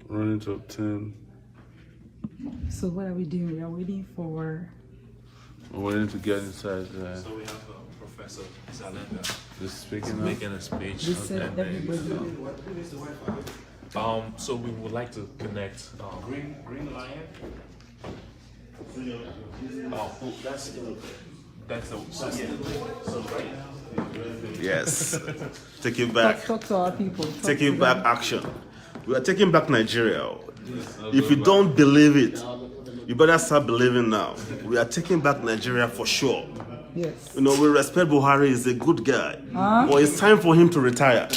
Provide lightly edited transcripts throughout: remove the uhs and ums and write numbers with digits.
Running top 10. So what are we doing? We are waiting for... We're waiting to get inside there. So we have Professor Zalenda Just speaking making a speech. They said everybody... So we would like to connect Green Lion. That's the so right. Yes. Taking back. Talk to our people. Taking back action. We are taking back Nigeria. If you don't believe it, you better start believing now. We are taking back Nigeria for sure. Yes. You know, we respect Buhari, he's a good guy. But it's time for him to retire.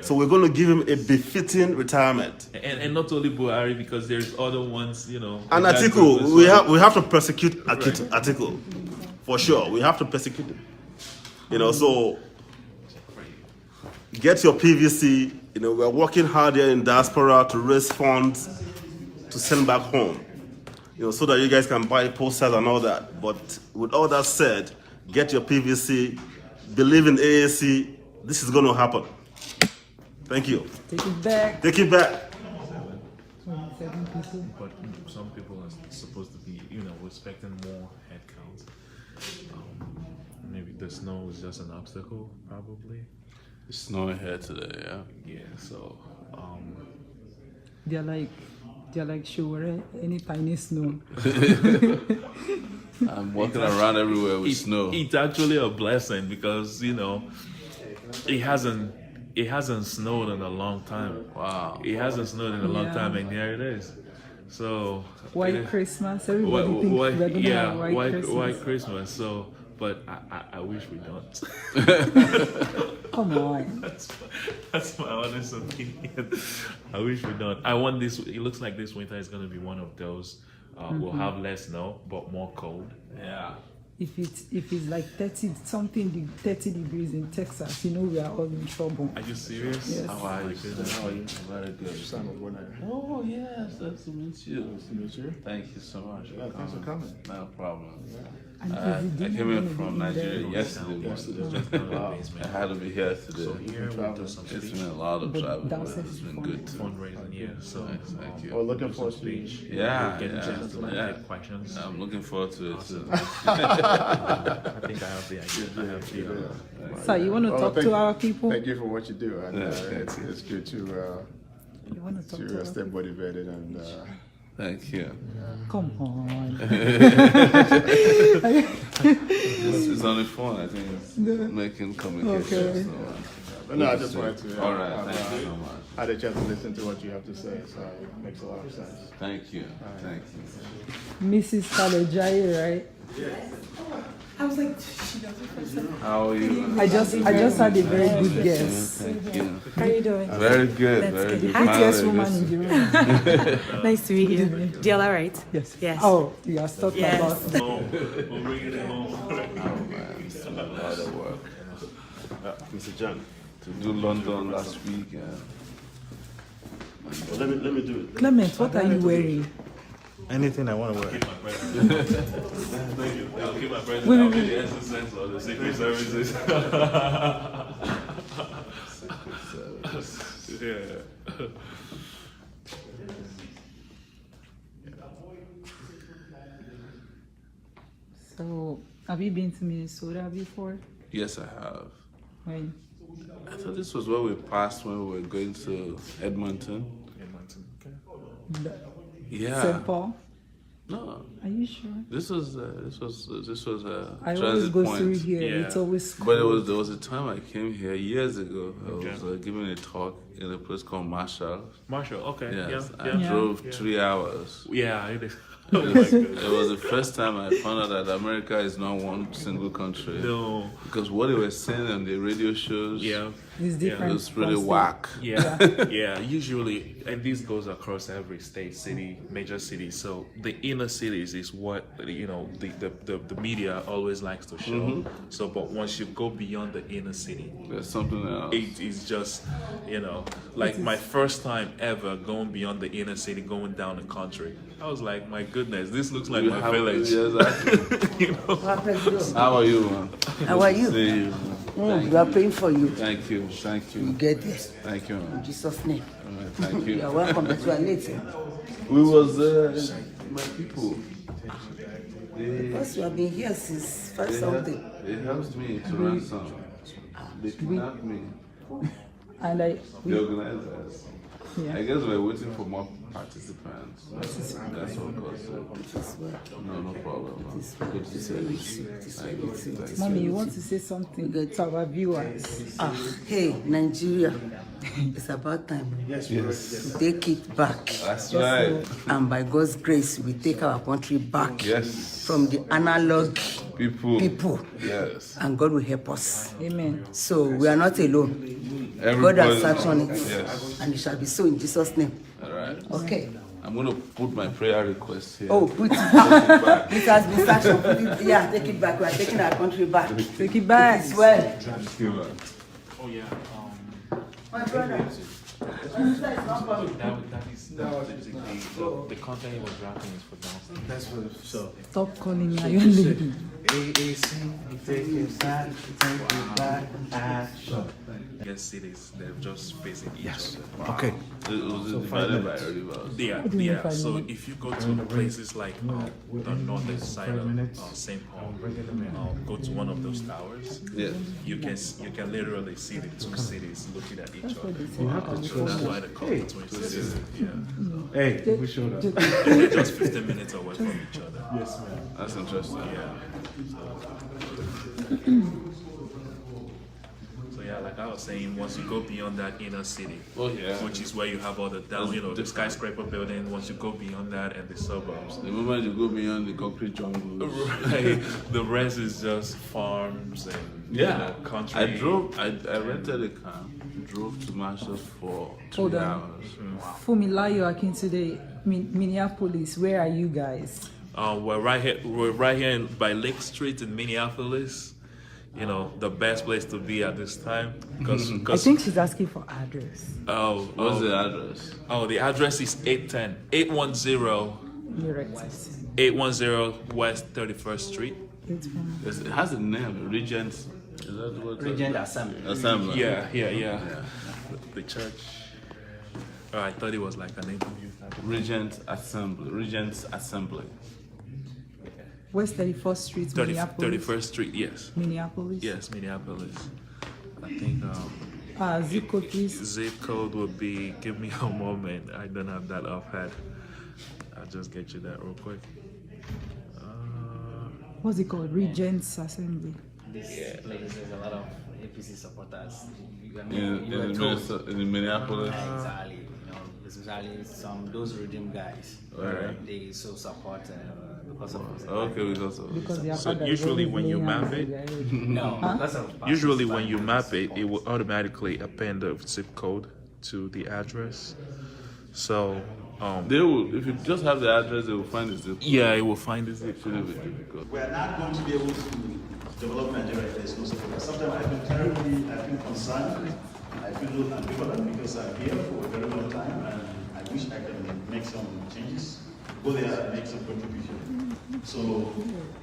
So we're going to give him a befitting retirement. And not only Buhari, because there's other ones, you know. And Atiku, we have to persecute Atiku. For sure. We have to persecute him. You know, so get your PVC. You know, we're working hard here in diaspora to raise funds to send back home. You know, so that you guys can buy posters and all that. But with all that said, get your PVC, believe in AAC. This is going to happen. Thank you. Take it back. Take it back. 27 people. But some people are supposed to be, you know, expecting more headcounts. Maybe the snow is just an obstacle, probably. It's snowing here today, yeah. Yeah, so They're like Sowore, any tiny snow. I'm walking around everywhere with snow. it's actually a blessing because, you know, it hasn't snowed in a long time. Wow. It hasn't snowed in a long time, and here it is. So White Christmas. Everybody thinks we're gonna have white Christmas. White Christmas. So, but I wish we don't. Come on. That's my honest opinion. I wish we don't. I want this. It looks like this winter is going to be one of those. We'll have less snow, but more cold. Yeah. If it's like 30 degrees in Texas, you know we are all in trouble. Are you serious? Yes. How are you? How are you? Very good. Oh, yes. Nice to meet you. Nice to meet you. Thank you so much. Thanks for coming. No problem. And I came in from Nigeria yesterday. Wow. I had to be here today. So here we'll do some It's speech, been a lot of But travel, but downstairs it's is been fun. good. fundraising. Yeah. So Thank you. We're looking forward to speech. Yeah, Get a yeah, chance to yeah. get questions. I'm looking forward to it too. I think I have the idea. I have the. So you want to talk to our people? Thank you for what you do. And, Yeah, it's good to You want to talk to our stay people? motivated and Thank you. Come on. It's only fun. I think it's making communication. Okay. So, but no, I just wanted to all right. Thank you so much. had a chance to listen to what you have to say, so it makes a lot of sense. Thank you. Thank you. Mrs. Kalejai, right? I was like, she doesn't. How are you? I just had a very good guess. Thank you. How are you doing? Very good. That's Very good. good. Prettiest Finally, woman in this- the room. Nice to meet you. DL, all right? Yes. Yes. Oh, you are talking Yes. about. We'll bring it home. Oh man, it's been a lot of work. Mr. John, To do London last week. well, let me do it. Clement, what are you wearing? Anything I want to wear. Thank you. I'll keep my present. I'll be the SSS or the Secret Services. Yeah. So, have you been to Minnesota before? Yes, I have. When? I thought this was where we passed when we were going to Edmonton. Yeah. St. Paul? No, Are you sure? this was a I always transit go point. through here. Yeah. It's always cold. But there was a time I came here years ago. I was giving a talk in a place called Marshall. Marshall, okay. Yes, Yeah. I Yeah. drove 3 hours. Yeah, it is. Oh my goodness. It was the first time I found out that America is not one single country. No. Because what they were saying on the radio shows, Yeah. It's different. it was really from whack. Yeah, yeah. Usually, and this goes across every state, city, major city. So the inner cities, is what the media always likes to show. So, but once you go beyond the inner city, There's something else. it is just like my first time ever going beyond the inner city, going down the country. I was like, my goodness, this looks like You my have- village. Yes, actually. How are you, man? How are you? See you. We are praying for you. Thank you. Thank you. Get there. Thank you, man. In Jesus' name. All right, thank You are you. welcome, but you are late. We was my people. Because you have been here since They 5 something. It helps me to ransom. They kidnapped me. And The organizers. yeah. I guess we're waiting for more participants. That's what caused it. No problem. Man. Good to see you. Thank you. Thank you. Mommy, you want to say something to our viewers? Hey, Nigeria, it's about time to take it back. That's right. And by God's grace, we take our country back Yes. from the analog People. Yes. and God will help us. Amen. So we are not alone. God Everybody. has sanctioned it. Yes. And it shall be so in Jesus' name. All right. Okay. I'm going to put my prayer request here. Oh, put it back. It has been sanctioned. Put it, yeah, take it back. We are taking our country back. Take it back. It's well. Thank you, man. Oh yeah. My brother. The content he was drafting is for downstairs. That's what, so. Stop calling me a young lady. AAC, take it back, action. Yes, cities they're just facing each other. Okay. It was divided by rivers. Yeah, do you mean yeah. 5 So minutes? if you go to places like the northern side of St. Paul, go to one of those towers, Yes. you can literally see the two cities looking at each other. have to So that's why they call it twin cities. Yeah, Hey, we showed up. they're just 15 minutes away from each other. Yes, ma'am. That's interesting. Yeah. So yeah, like I was saying, once you go beyond that inner city, Oh, yeah. which is where you have all the down, the skyscraper building. Once you go beyond that and the suburbs, The moment you go beyond the concrete jungle. right, the rest is just farms and country. I rented a car, drove to Manchester for 2 Hold on. hours. Fumilayo Akintoye, Minneapolis. Where are you guys? We're right here. We're right here by Lake Street in Minneapolis. You know, the best place to be at this time because I think she's asking for address. What's the address? the address is 810 810 West 31st Street. It has a name, Regent. Is that what? Regent Assembly. Assembly. Yeah. The church. Oh, I thought it was like an interview. Regent Assembly. Regent's Assembly. West 31st Street, 31st Minneapolis. Street, yes. Minneapolis. Yes, Minneapolis. I think Zip code, please. zip code would be, give me a moment. I don't have that offhand. I'll just get you that real quick. What's it called? Regents Assembly. This place there's a lot of APC supporters. You In Minneapolis. Exactly. You know, especially those redeem guys. Alright. They so support because of Okay, Because they are So part of usually the when you Layers map it- Brigade. no, because of Usually when you map it, it will automatically append the zip code to the address. So, They will, if you just have the address, they will find the zip. yeah, it will find the zip Shouldn't code. be difficult. We are not going to be able to develop Nigeria if there's no support. Sometimes I feel concerned. I feel ambivalent because I'm here for a very long time and I wish I can make some changes, go there and make some contribution. So,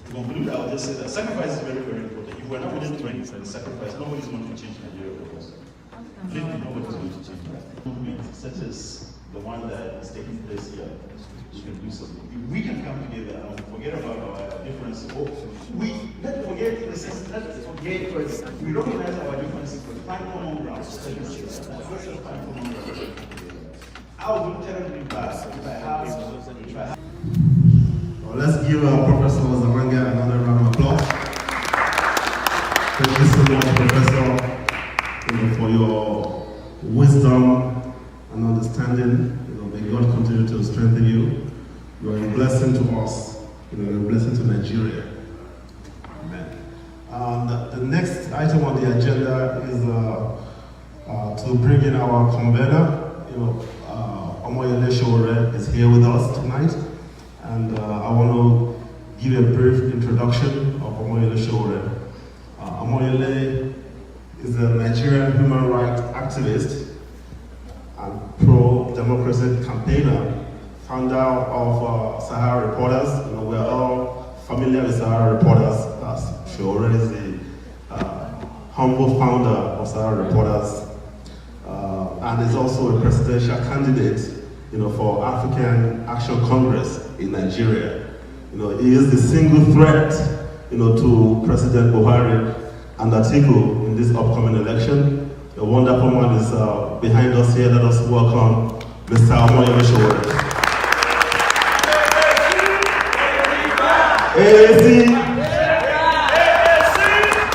to conclude, I'll just say that sacrifice is very, very important. If we're not willing to make sacrifice, nobody's going to change Nigeria for us. Believe me, nobody's going to change that. Movement such as the one that is taking place here, we can do something. If we can come together and forget about our differences, let's forget we recognize our differences, but find common ground. I would be terribly bad if I have. Well, let's give Professor Zamanga another round of applause. Thank you so much, Professor, for your wisdom and understanding. May God continue to strengthen you. You are a blessing to us. You are a blessing to Nigeria. Amen. The next item on the agenda is to bring in our convener. Omoyele Sowore is here with us tonight. And and I want to give a brief introduction of Omoyele Sowore. Omoyele is a Nigerian human rights activist and pro-democracy campaigner, founder of Sahara Reporters. You know, we're all familiar with Sahara Reporters. Sowore is the humble founder of Sahara Reporters, and is also a presidential candidate, you know, for African Action Congress in Nigeria. You know, he is the single threat, you know, to President Buhari and Atiku in this upcoming election. A wonderful man is behind us here. Let us welcome Mr. Omoyele Sowore. AAC,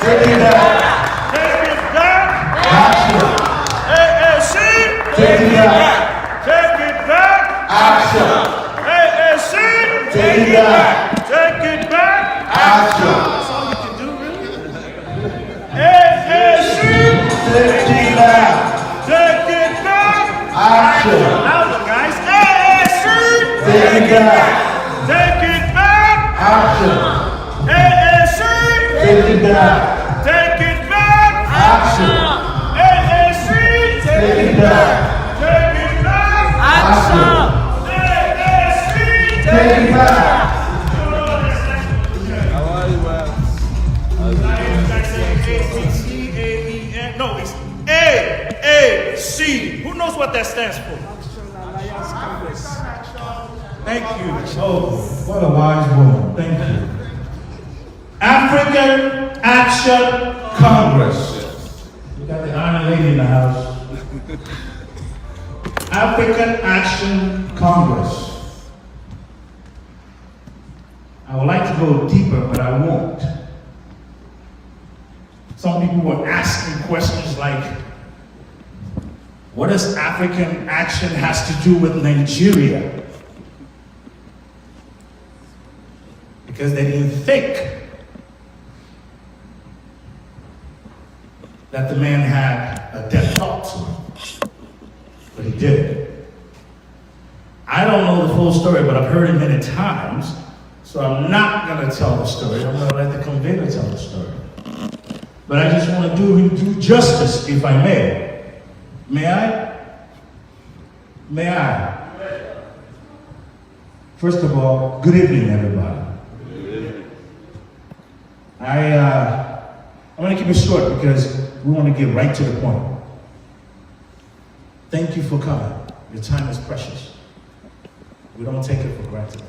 take it back. Action. AAC, take it back. Take it back! Action. AAC! Take it back. Take it back! Action. That's all you can do, really? AAC! Take it back. Take it back! Action. Louder, guys! AAC! Take it back. Take it back! Action. AAC! Take it back. Take it back! Action. AAC! Take it back. Take it back! Action. AAC! Take it back. No, it's AAC. Who knows what that stands for? Thank you. Oh, what a wise woman. Thank you. African Action Congress. We got the Iron Lady in the house. African Action Congress. I would like to go deeper, but I won't. Some people were asking questions like, what does African Action has to do with Nigeria? Because they didn't think that the man had a death thought to him. But he did. I don't know the full story, but I've heard it many times, so I'm not going to tell the story. I'm going to let the convener tell the story. But I just want to do him due justice, if I may. May I? May I? First of all, good evening, everybody. I'm going to keep it short because we want to get right to the point. Thank you for coming. Your time is precious. We don't take it for granted.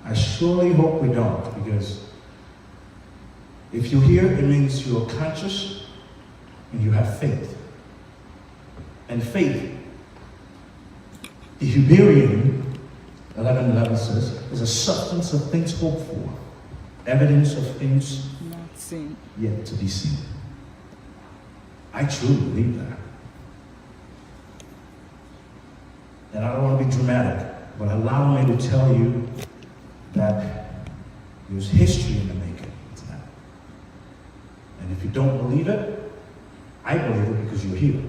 I surely hope we don't, because if you're here, it means you're conscious and you have faith. And faith, the Hebrew 11:11 says, is a substance of things hoped for, evidence of things Not seen. yet to be seen. I truly believe that. And I don't want to be dramatic, but allow me to tell you that there's history in the making. It's not. And if you don't believe it, I believe it because you're here.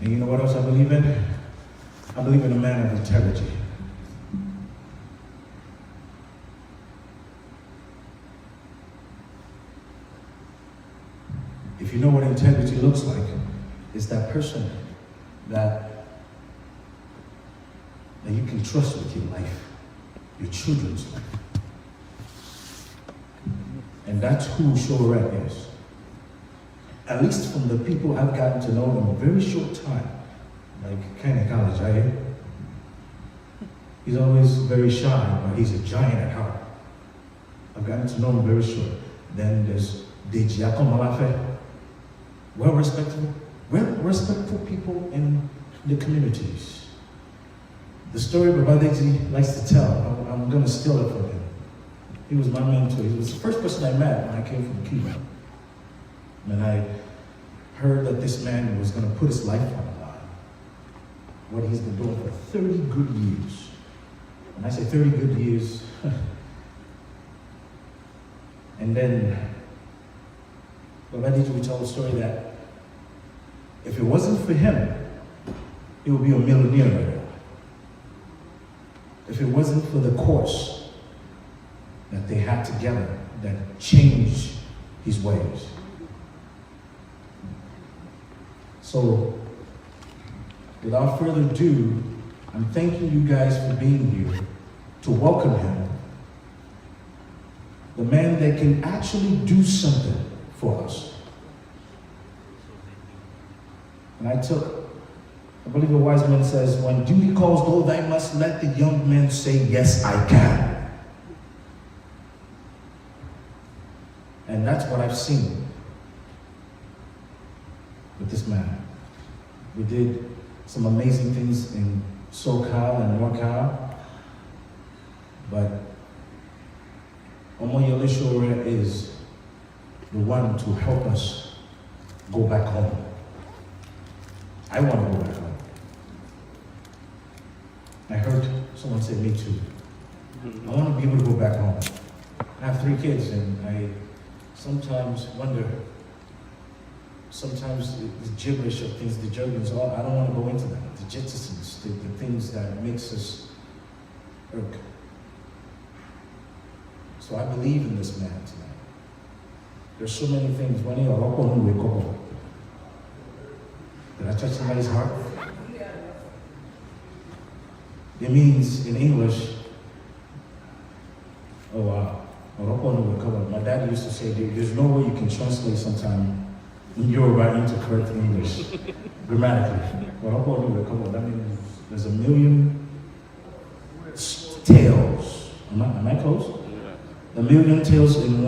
And you know what else I believe in? I believe in a man of integrity. If you know what integrity looks like, it's that person that you can trust with your life, your children's life. And that's who Sowore is. At least from the people I've gotten to know in a very short time, like Kenny College, he's always very shy, but he's a giant at heart. I've gotten to know him very short. Then there's Deji Akomalafe, well-respectful people in the communities. The story Babadeji likes to tell, I'm going to steal it from him. He was my mentor. He was the first person I met when I came from Cuba. And I heard that this man was going to put his life on the line. What he's been doing for 30 good years. When I say 30 good years, and then Babadeji would tell the story that if it wasn't for him, he would be a millionaire right now. If it wasn't for the course that they had together that changed his ways. So, without further ado, I'm thanking you guys for being here to welcome him. The man that can actually do something for us. And I believe a wise man says, when duty calls, go, thou must let the young men say, yes, I can. And that's what I've seen with this man. We did some amazing things in SoCal and NorCal, but Omoyele Sowore is the one to help us go back home. I want to go back home. I heard someone say, me too. I want to be able to go back home. I have 3 kids, and I sometimes wonder, sometimes the gibberish of things, the jargons, I don't want to go into that. The jettisons, the things that makes us irk. So I believe in this man tonight. There's so many things. Did I touch somebody's heart? It means in English, oh wow, my dad used to say, there's no way you can translate sometime in Yoruba into correct English, grammatically. That means there's a million tales. Am I close? A million tales in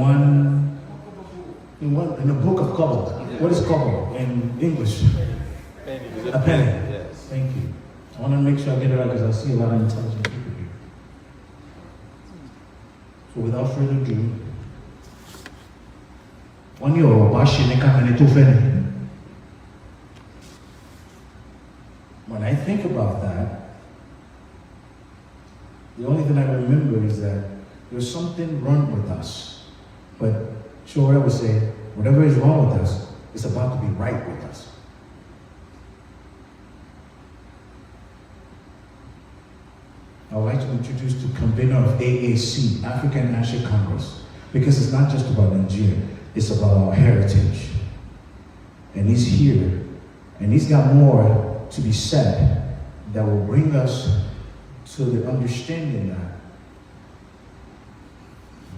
a book of Kobo. What is Kobo in English? A penny. Yes. Thank you. I want to make sure I get it right because I see a lot of intelligent people here. So without further ado, when I think about that, the only thing I remember is that there's something wrong with us. But Sowore would say, whatever is wrong with us, it's about to be right with us. I would like to introduce the convener of AAC, African National Congress, because it's not just about Nigeria, it's about our heritage. And he's here, and he's got more to be said that will bring us to the understanding that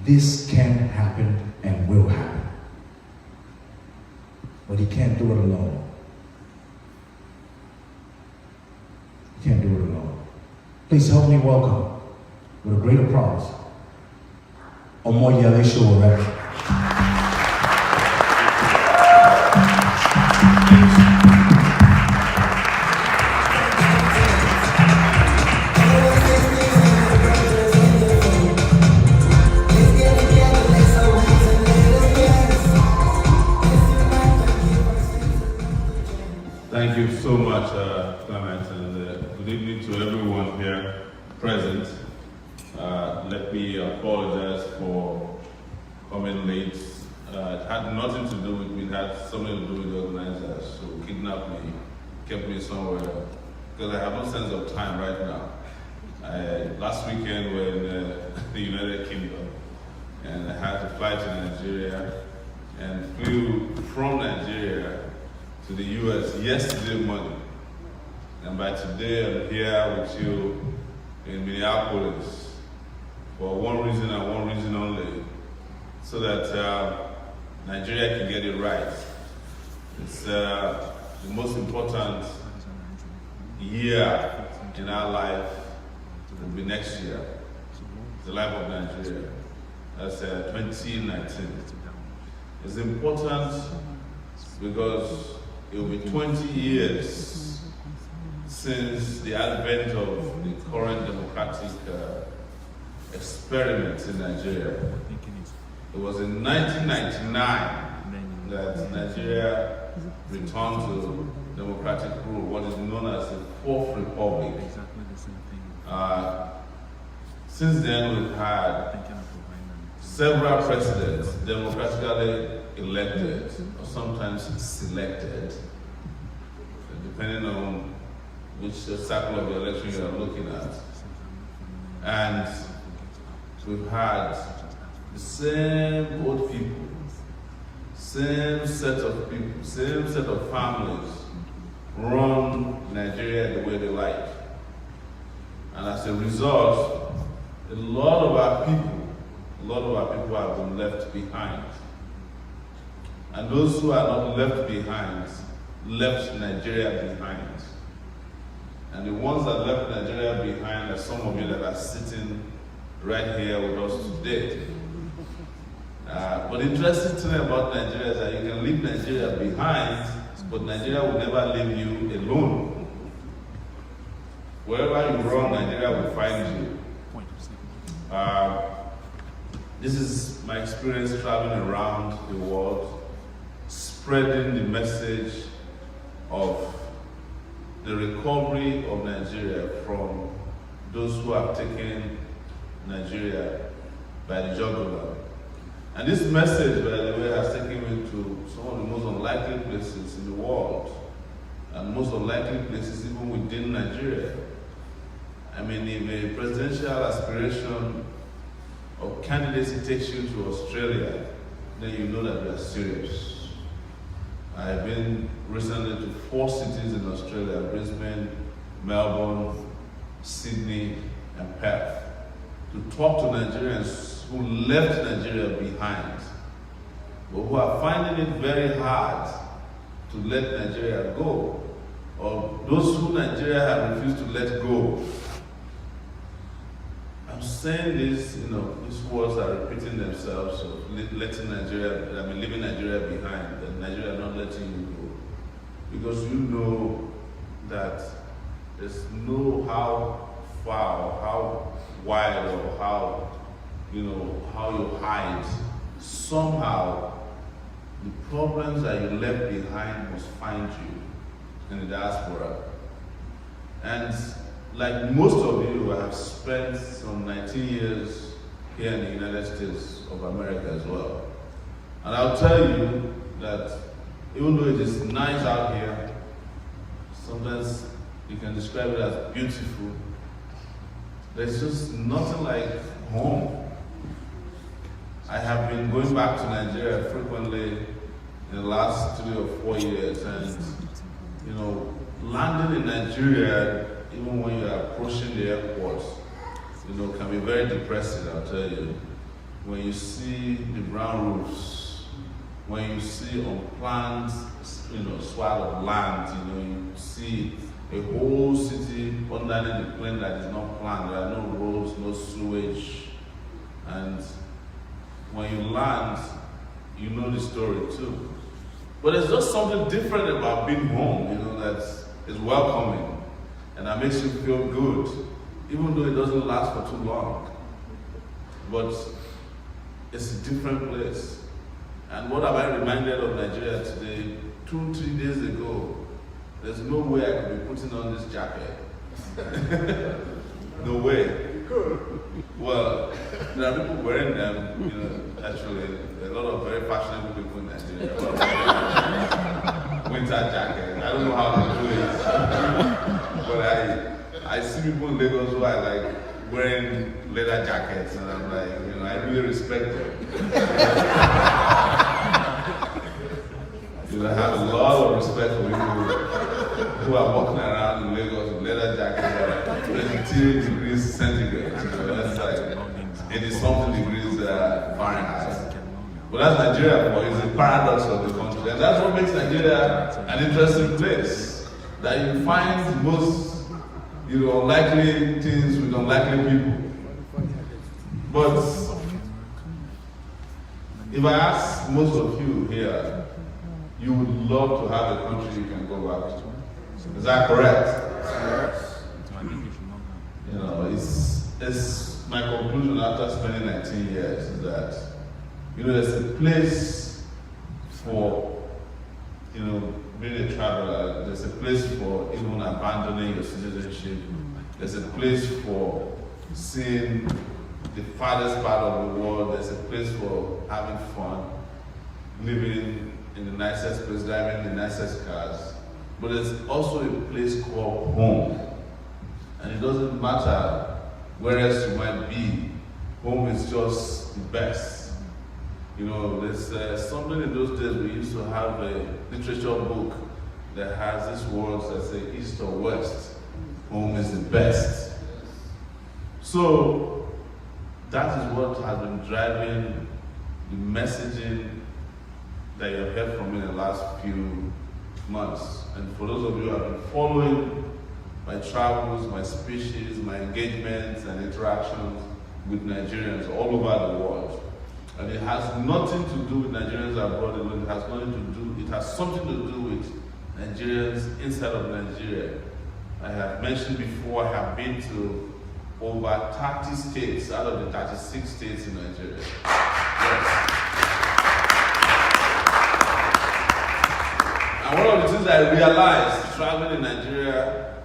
this can happen and will happen. But he can't do it alone. He can't do it alone. Please help me welcome, with a great applause, Omoyele Sowore. Thank you so much, Clement, and good evening to everyone here present. Let me apologize for coming late. It had nothing to do with me, it had something to do with the organizers who kidnapped me, kept me somewhere, because I have no sense of time right now. Last weekend we were in the United Kingdom, and I had to fly to Nigeria, and flew from Nigeria to the US yesterday morning. And by today, I'm here with you in Minneapolis for one reason and one reason only, so that Nigeria can get it right. It's the most important year in our life will be next year, the life of Nigeria. That's 2019. It's important because it will be 20 years since the advent of the current democratic experiment in Nigeria. It was in 1999 that Nigeria returned to democratic rule, what is known as the Fourth Republic. Since then, we've had several presidents democratically elected, or sometimes selected, depending on which cycle of the election you are looking at. And we've had the same old people, same set of people, same set of families run Nigeria the way they like. And as a result, a lot of our people have been left behind. And those who are not left behind, left Nigeria behind. And the ones that left Nigeria behind are some of you that are sitting right here with us today. But the interesting thing about Nigeria is that you can leave Nigeria behind, but Nigeria will never leave you alone. Wherever you run, Nigeria will find you. This is my experience traveling around the world, spreading the message of the recovery of Nigeria from those who have taken Nigeria by the jugular. And this message, by the way, has taken me to some of the most unlikely places in the world, and most unlikely places even within Nigeria. I mean, if a presidential aspiration or candidacy takes you to Australia, then you know that we are serious. I've been recently to 4 cities in Australia: Brisbane, Melbourne, Sydney, and Perth, to talk to Nigerians who left Nigeria behind, but who are finding it very hard to let Nigeria go, or those who Nigeria have refused to let go. I'm saying this, these words are repeating themselves, so letting Nigeria, leaving Nigeria behind, and Nigeria not letting you go. Because you know that there's no how far, or how wide, or how you hide. Somehow, the problems that you left behind must find you in the diaspora. And like most of you, I have spent some 19 years here in the United States of America as well. And I'll tell you that even though it is nice out here, sometimes you can describe it as beautiful, there's just nothing like home. I have been going back to Nigeria frequently in the last 3 or 4 years, and landing in Nigeria, even when you are approaching the airport, can be very depressing, I'll tell you. When you see the brown roofs, when you see unplanned, swathe of land, you see a whole city underneath the plane that is not planned. There are no roads, no sewage, and when you land, you know the story too. But there's just something different about being home, that is welcoming. And that makes you feel good, even though it doesn't last for too long. But it's a different place. And what am I reminded of Nigeria today? 2-3 days ago, there's no way I could be putting on this jacket. No way. Well, there are people wearing them, actually, a lot of very fashionable people in Nigeria. Winter jacket. I don't know how to do it. But I see people in Lagos who are like wearing leather jackets, and I'm like, I really respect them. I have a lot of respect for people who are walking around in Lagos with leather jackets at 22 degrees centigrade. That's like 80-something degrees Fahrenheit. But that's Nigeria for you. It's a paradox of the country. And that's what makes Nigeria an interesting place. That you find most unlikely things with unlikely people. But if I ask most of you here, you would love to have a country you can go back to. Is that correct? It's my conclusion after spending 19 years is that there's a place for being a traveler. There's a place for even abandoning your citizenship. There's a place for seeing the farthest part of the world. There's a place for having fun, living in the nicest place, driving the nicest cars. but there's also a place called home. And it doesn't matter where else you might be, home is just the best. You know, there's something in those days we used to have a literature book that has these words that say east or west. Home is the best. So that is what has been driving the messaging that you have heard from me in the last few months. And for those of you who have been following my travels, my speeches, my engagements and interactions with Nigerians all over the world. And it has nothing to do with Nigerians abroad alone. It has nothing to do, it has something to do with Nigerians inside of Nigeria. I have mentioned before, I have been to over 30 states out of the 36 states in Nigeria. Yes. And one of the things I realized traveling in Nigeria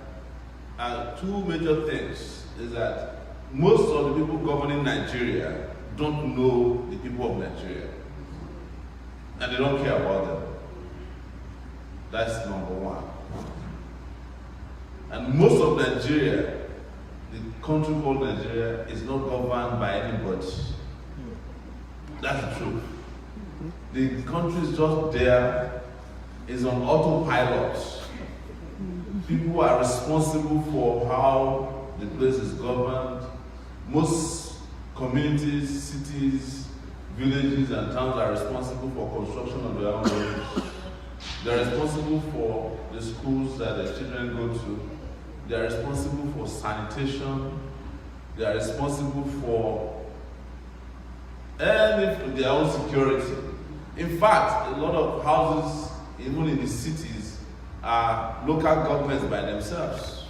are two major things. Is that most of the people governing Nigeria don't know the people of Nigeria. And they don't care about them. That's number one. And most of Nigeria, the country called Nigeria, is not governed by anybody. That's the truth. The country is just there, is on autopilot. People are responsible for how the place is governed. Most communities, cities, villages, and towns are responsible for construction of their own roads. They're responsible for the schools that their children go to. They're responsible for sanitation. They are responsible for their own security. In fact, a lot of houses, even in the cities, are local governments by themselves.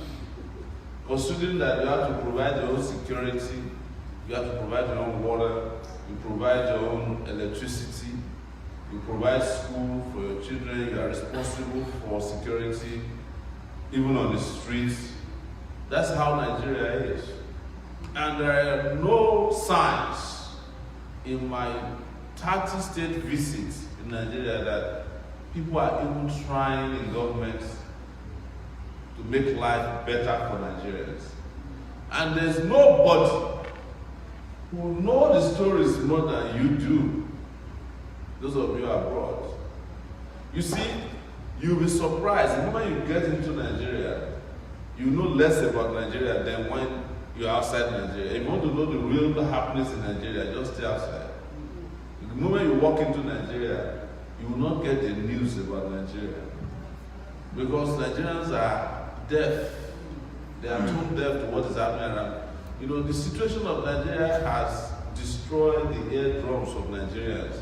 Considering that you have to provide your own security, you have to provide your own water, you provide your own electricity, you provide school for your children, you are responsible for security, even on the streets. That's how Nigeria is. And there are no signs in my 30-state visit in Nigeria that people are even trying in government to make life better for Nigerians. And there's nobody who know the stories more than you do, those of you abroad. You see, you'll be surprised. The moment you get into Nigeria, you know less about Nigeria than when you're outside Nigeria. If you want to know the real happenings in Nigeria, just stay outside. The moment you walk into Nigeria, you will not get the news about Nigeria. Because Nigerians are deaf. They are too deaf to what is happening around. You know, the situation of Nigeria has destroyed the eardrums of Nigerians.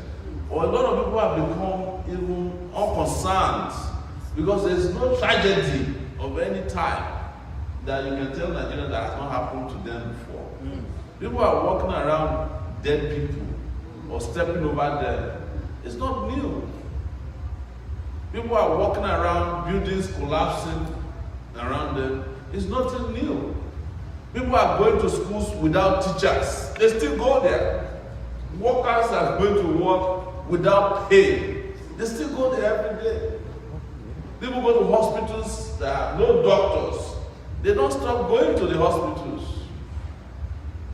Or a lot of people have become even unconcerned because there's no tragedy of any type that you can tell Nigerians that has not happened to them before. People are walking around dead people or stepping over them. It's not new. People are walking around buildings collapsing around them. It's nothing new. People are going to schools without teachers. They still go there. Workers are going to work without pay. They still go there every day. People go to hospitals that have no doctors. They don't stop going to the hospitals,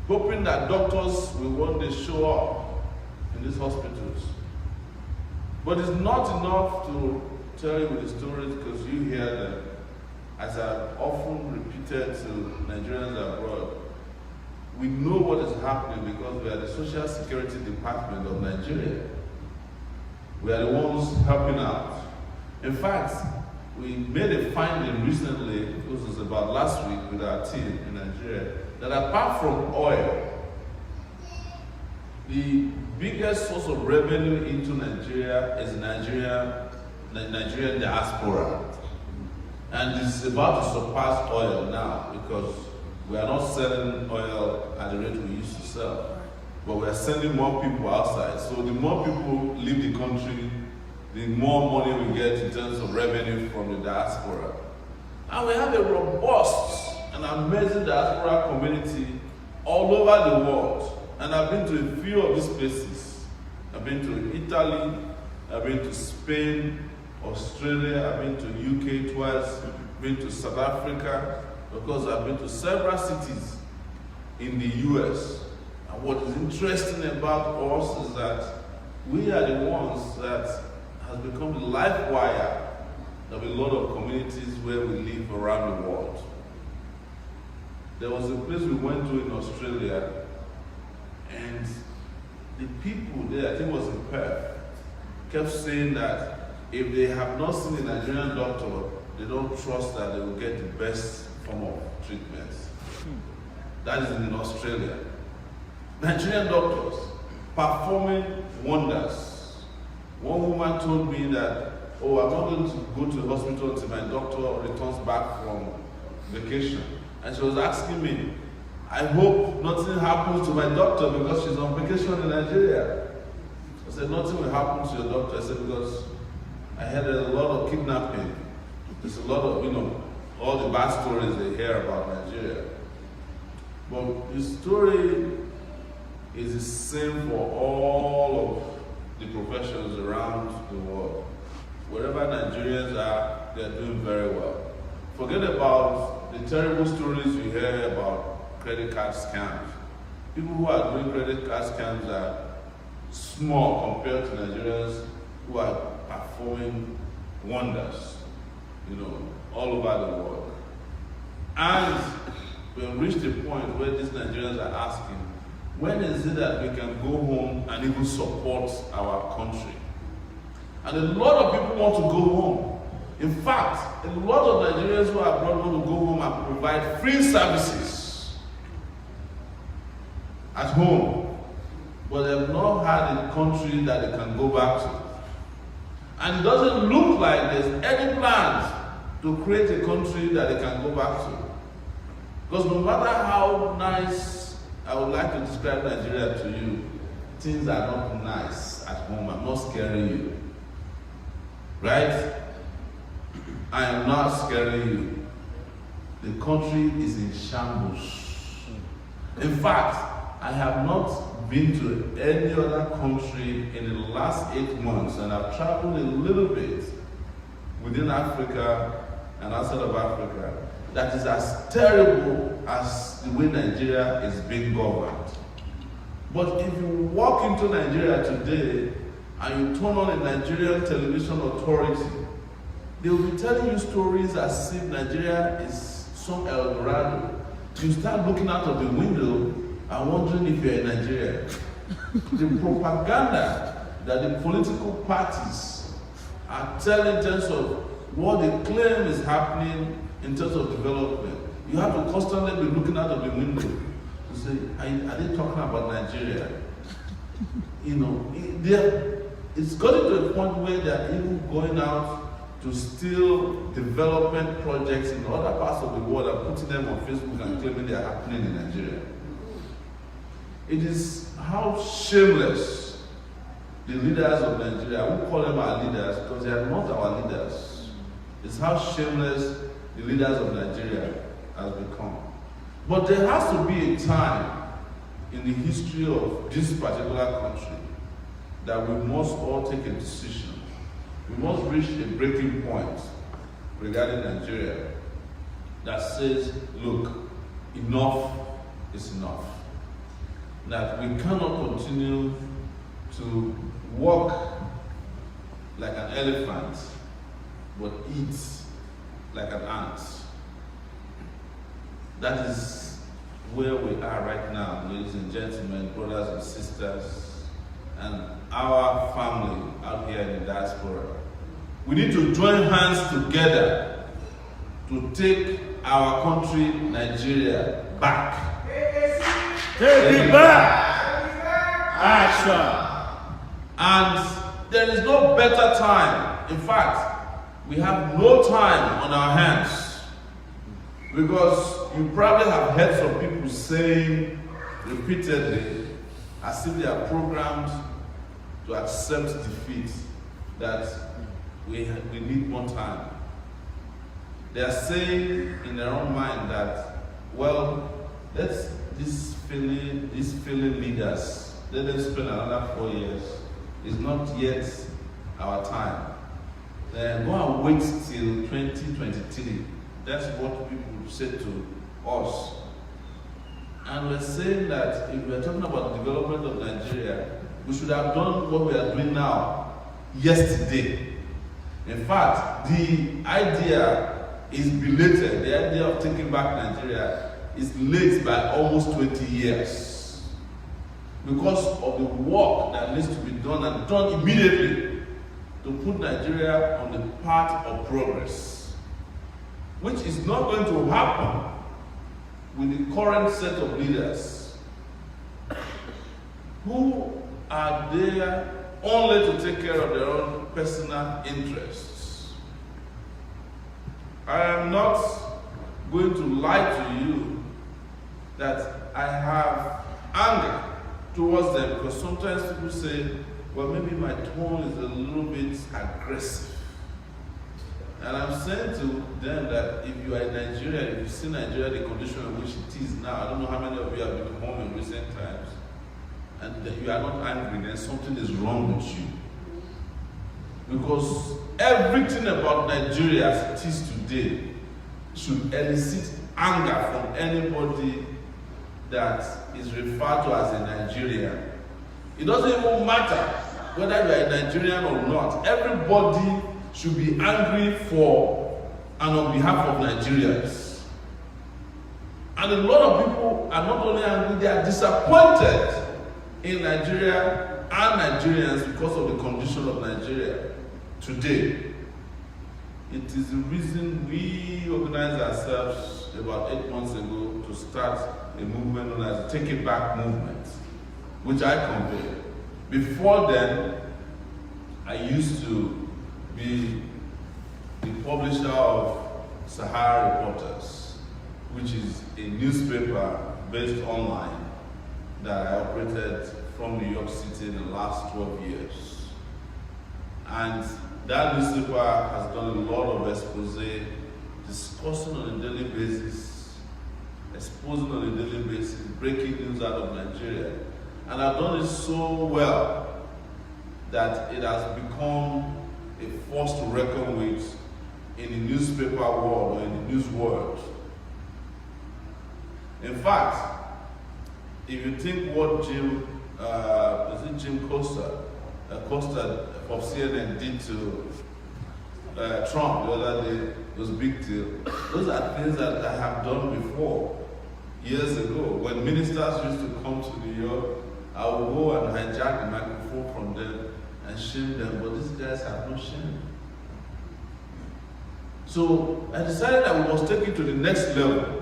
hoping that doctors will one day show up in these hospitals. But it's not enough to tell you the stories because you hear them. As I've often repeated to Nigerians abroad, we know what is happening because we are the Social Security Department of Nigeria. We are the ones helping out. In fact, we made a finding recently, this was about last week with our team in Nigeria, that apart from oil, the biggest source of revenue into Nigeria is the Nigerian diaspora. And it's about to surpass oil now because we are not selling oil at the rate we used to sell. But we are sending more people outside. So the more people leave the country, the more money we get in terms of revenue from the diaspora. And we have a robust and amazing diaspora community all over the world. And I've been to a few of these places. I've been to Italy, I've been to Spain, Australia, I've been to UK twice, been to South Africa, because I've been to several cities in the US. And what is interesting about us is that we are the ones that has become the life wire of a lot of communities where we live around the world. There was a place we went to in Australia, and the people there, I think it was in Perth, kept saying that if they have not seen a Nigerian doctor, they don't trust that they will get the best form of treatment. That is in Australia. Nigerian doctors performing wonders. One woman told me that, oh, I'm not going to go to the hospital until my doctor returns back from vacation. And she was asking me, I hope nothing happens to my doctor because she's on vacation in Nigeria. I said, nothing will happen to your doctor. I said, because I heard a lot of kidnapping. There's a lot of, all the bad stories they hear about Nigeria. But the story is the same for all of the professions around the world. Wherever Nigerians are, they're doing very well. Forget about the terrible stories you hear about credit card scams. People who are doing credit card scams are small compared to Nigerians who are performing wonders, all over the world. And we have reached a point where these Nigerians are asking, when is it that we can go home and even support our country? And a lot of people want to go home. In fact, a lot of Nigerians who are abroad want to go home and provide free services at home, but they have not had a country that they can go back to. And it doesn't look like there's any plans to create a country that they can go back to. Because no matter how nice I would like to describe Nigeria to you, things are not nice at home. I'm not scaring you. Right? I am not scaring you. The country is in shambles. In fact, I have not been to any other country in the last 8 months, and I've traveled a little bit within Africa and outside of Africa that is as terrible as the way Nigeria is being governed. But if you walk into Nigeria today and you turn on a Nigerian television authority, they will be telling you stories as if Nigeria is some El Dorado. You start looking out of the window and wondering if you're in Nigeria. The propaganda that the political parties are telling in terms of what they claim is happening in terms of development, you have to constantly be looking out of the window to say, are they talking about Nigeria? It's gotten to a point where they're even going out to steal development projects in other parts of the world and putting them on Facebook and claiming they are happening in Nigeria. It is how shameless the leaders of Nigeria, I won't call them our leaders because they are not our leaders. It's how shameless the leaders of Nigeria has become. But there has to be a time in the history of this particular country that we must all take a decision. We must reach a breaking point regarding Nigeria that says, look, enough is enough. That we cannot continue to walk like an elephant, but eat like an ant. That is where we are right now, ladies and gentlemen, brothers and sisters, and our family out here in the diaspora. We need to join hands together to take our country, Nigeria, back. Take it back! Action! And there is no better time. In fact, we have no time on our hands, because you probably have heard some people saying repeatedly, as if they are programmed to accept defeat, that we need more time. They are saying in their own mind that, well, let's these failing leaders, let them spend another 4 years. It's not yet our time. then go and wait till 2023. That's what people said to us. And we're saying that if we're talking about the development of Nigeria, we should have done what we are doing now yesterday. In fact, the idea is belated. The idea of taking back Nigeria is late by almost 20 years because of the work that needs to be done and done immediately to put Nigeria on the path of progress, which is not going to happen with the current set of leaders who are there only to take care of their own personal interests. I am not going to lie to you that I have anger towards them, because sometimes people say, well, maybe my tone is a little bit aggressive. And I'm saying to them that if you are in Nigeria, if you see Nigeria, the condition in which it is now, I don't know how many of you have been home in recent times, and that you are not angry, then something is wrong with you. Because everything about Nigeria as it is today should elicit anger from anybody that is referred to as a Nigerian. It doesn't even matter whether you are a Nigerian or not. Everybody should be angry for and on behalf of Nigerians. And a lot of people are not only angry, they are disappointed in Nigeria and Nigerians because of the condition of Nigeria today. It is the reason we organized ourselves about 8 months ago to start a movement known as the Take It Back movement, which I convened. Before then, I used to be the publisher of Sahara Reporters, which is a newspaper based online that I operated from New York City in the last 12 years. And that newspaper has done a lot of expose, discussing on a daily basis, exposing on a daily basis, breaking news out of Nigeria. And I've done it so well that it has become a force to reckon with in the newspaper world or in the news world. In fact, if you think what Jim Costa of CNN did to Trump the other day, it was a big deal. Those are things that I have done before, years ago. When ministers used to come to New York, I would go and hijack the microphone from them and shame them, but these guys have no shame. So I decided that we must take it to the next level.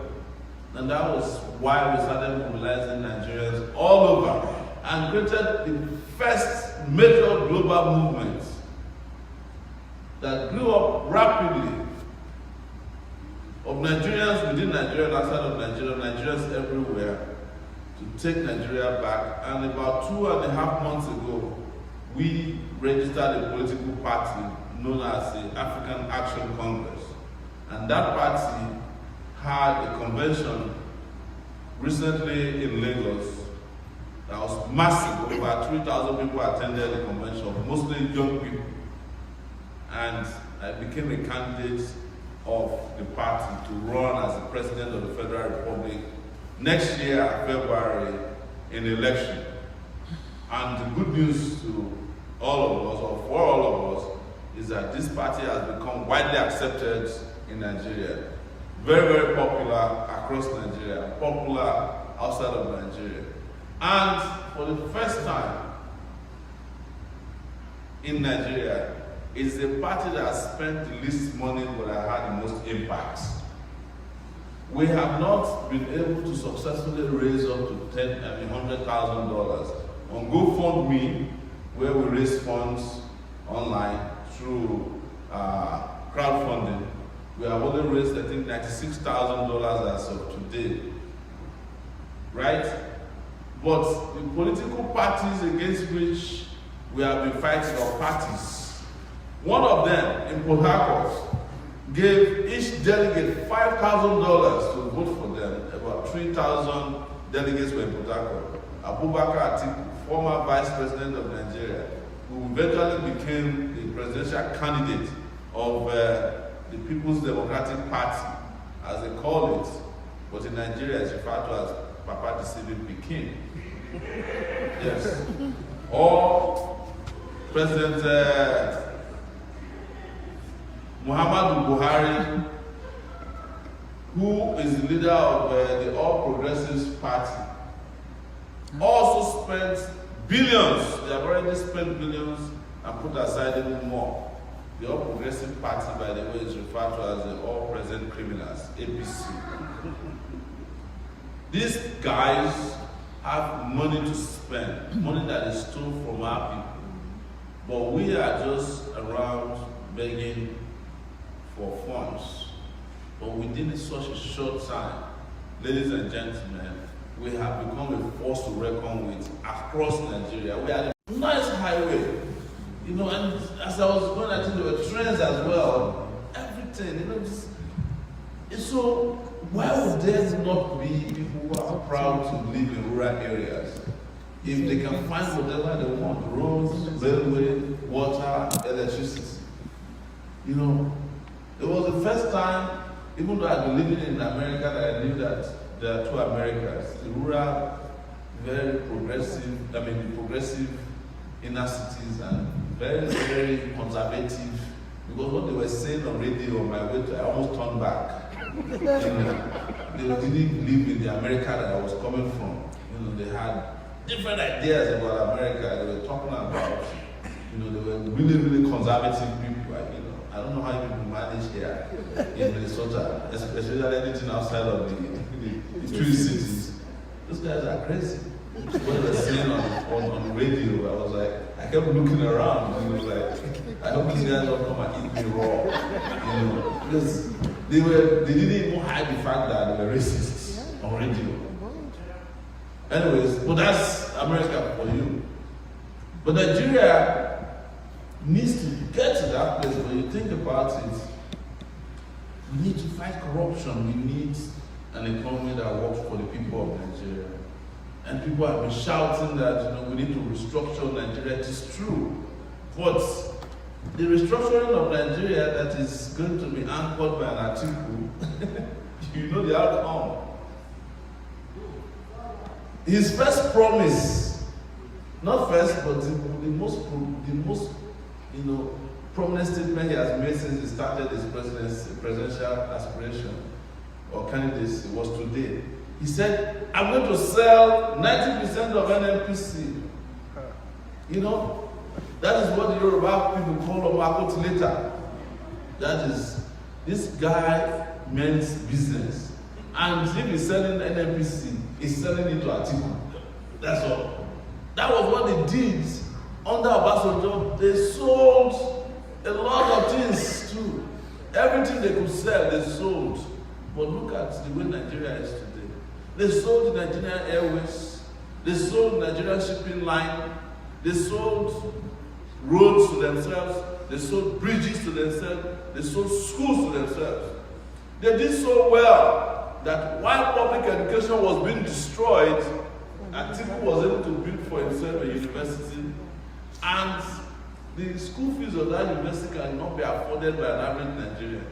And that was why we started mobilizing Nigerians all over and created the first major global movement that grew up rapidly of Nigerians within Nigeria and outside of Nigeria, Nigerians everywhere, to take Nigeria back. And about 2.5 months ago, we registered a political party known as the African Action Congress. And that party had a convention recently in Lagos that was massive. Over 3,000 people attended the convention, mostly young people. And I became a candidate of the party to run as the president of the Federal Republic next year, February, in the election. And the good news to all of us, or for all of us, is that this party has become widely accepted in Nigeria. Very, very popular across Nigeria, popular outside of Nigeria. And for the first time in Nigeria, it's a party that has spent the least money but that had the most impact. We have not been able to successfully raise up to $100,000 on GoFundMe, where we raise funds online through crowdfunding. We have only raised, I think, $96,000 as of today, right? But the political parties against which we have been fighting are parties. One of them, in Port Harcourt, gave each delegate $5,000 to vote for them. About 3,000 delegates were in Port Harcourt. Abubakar Atiku, former vice president of Nigeria, who eventually became the presidential candidate of the People's Democratic Party, as they call it, but in Nigeria it's referred to as Papa Deceiving Pekin. Yes. Or President Muhammadu Buhari, who is the leader of the All Progressives Party, also spent billions. They have already spent billions and put aside even more. The All Progressive Party, by the way, is referred to as the All Present Criminals, APC. These guys have money to spend, money that is stolen from our people. But we are just around begging for funds. But within such a short time, ladies and gentlemen, we have become a force to reckon with across Nigeria. We are a nice highway, you know, and as I was going, I think there were trains as well. Everything, you know, so why would there not be people who are proud to live in rural areas if they can find whatever they want? Roads, railway, water, electricity. You know, it was the first time, even though I've been living in America, that I knew that there are two Americas. The rural, very progressive, the progressive inner cities, and very, very conservative. Because what they were saying on radio on my way to, I almost turned back. You know, they didn't live in the America that I was coming from. You know, they had different ideas about America. They were talking about, you know, they were really, really conservative people. I don't know how people manage here in Minnesota, especially anything outside of the three cities. Those guys are crazy. What they were saying on the radio, I was like, I kept looking around and it was like, I hope these guys don't come and eat me raw. You know, because they didn't even hide the fact that they were racists on radio. Anyways, but that's America for you. But Nigeria needs to get to that place where you think about it. We need to fight corruption. We need an economy that works for the people of Nigeria. And people have been shouting that, you know, we need to restructure Nigeria. It is true. But the restructuring of Nigeria that is going to be anchored by an article, you know the outcome. His first promise, not first, but the most you know, prominent statement he has made since he started his presidential aspiration or candidacy was today. He said, I'm going to sell 90% of NNPC. You know, that is what the Yoruba people call Omakotileta. That is, this guy meant business. And if he's selling NNPC, he's selling it to Atiku. That's all. That was what they did under Obasanjo. They sold a lot of things too. Everything they could sell, they sold. But look at the way Nigeria is today. They sold the Nigerian Airways. They sold the Nigerian shipping line. They sold roads to themselves. They sold bridges to themselves. They sold schools to themselves. They did so well that while public education was being destroyed, Atiku was able to build for himself a university, and the school fees of that university cannot be afforded by an average Nigerian.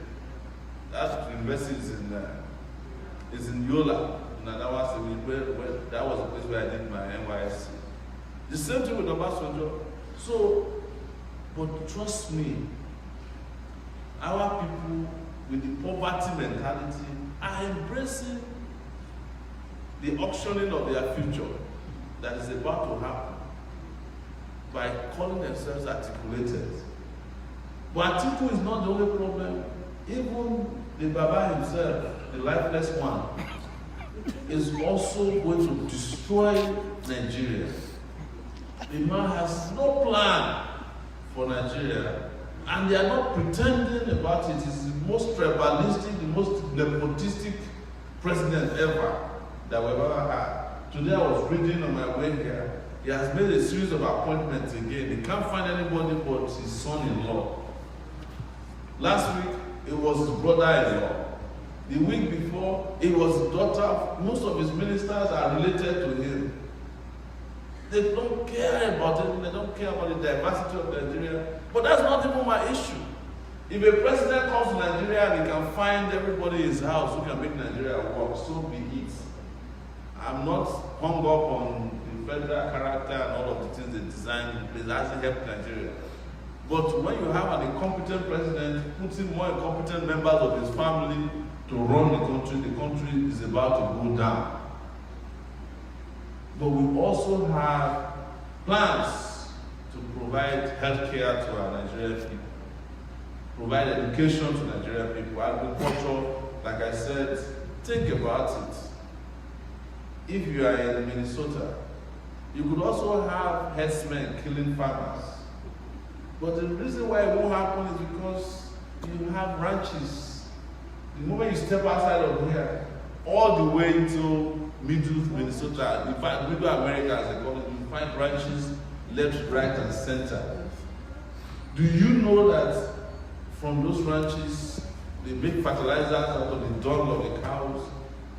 That university is in Yola, in Anawa, where that was the place where I did my NYSC. The same thing with Obasanjo. So, but trust me, our people with the poverty mentality are embracing the auctioning of their future that is about to happen by calling themselves articulated. But Atiku is not the only problem. Even the Baba himself, the lifeless one, is also going to destroy Nigeria. The man has no plan for Nigeria, and they are not pretending about it. It's the most tribalistic, the most nepotistic president ever that we've ever had. Today I was reading on my way here. He has made a series of appointments again. He can't find anybody but his son-in-law. Last week, it was his brother-in-law. The week before, it was his daughter. Most of his ministers are related to him. They don't care about it. They don't care about the diversity of Nigeria. But that's not even my issue. If a president comes to Nigeria and he can find everybody in his house who can make Nigeria work, so be it. I'm not hung up on the federal character and all of the things they designed. It hasn't helped Nigeria. But when you have an incompetent president putting more incompetent members of his family to run the country is about to go down. But we also have plans to provide health care to our Nigerian people, provide education to Nigerian people, agriculture. Like I said, think about it. If you are in Minnesota, you could also have herdsmen killing farmers. But the reason why it won't happen is because you have ranches. The moment you step outside of here, all the way into middle Minnesota, in fact, middle America as they call it, you find ranches left, right, and center. Do you know that from those ranches, they make fertilizers out of the dung of the cows?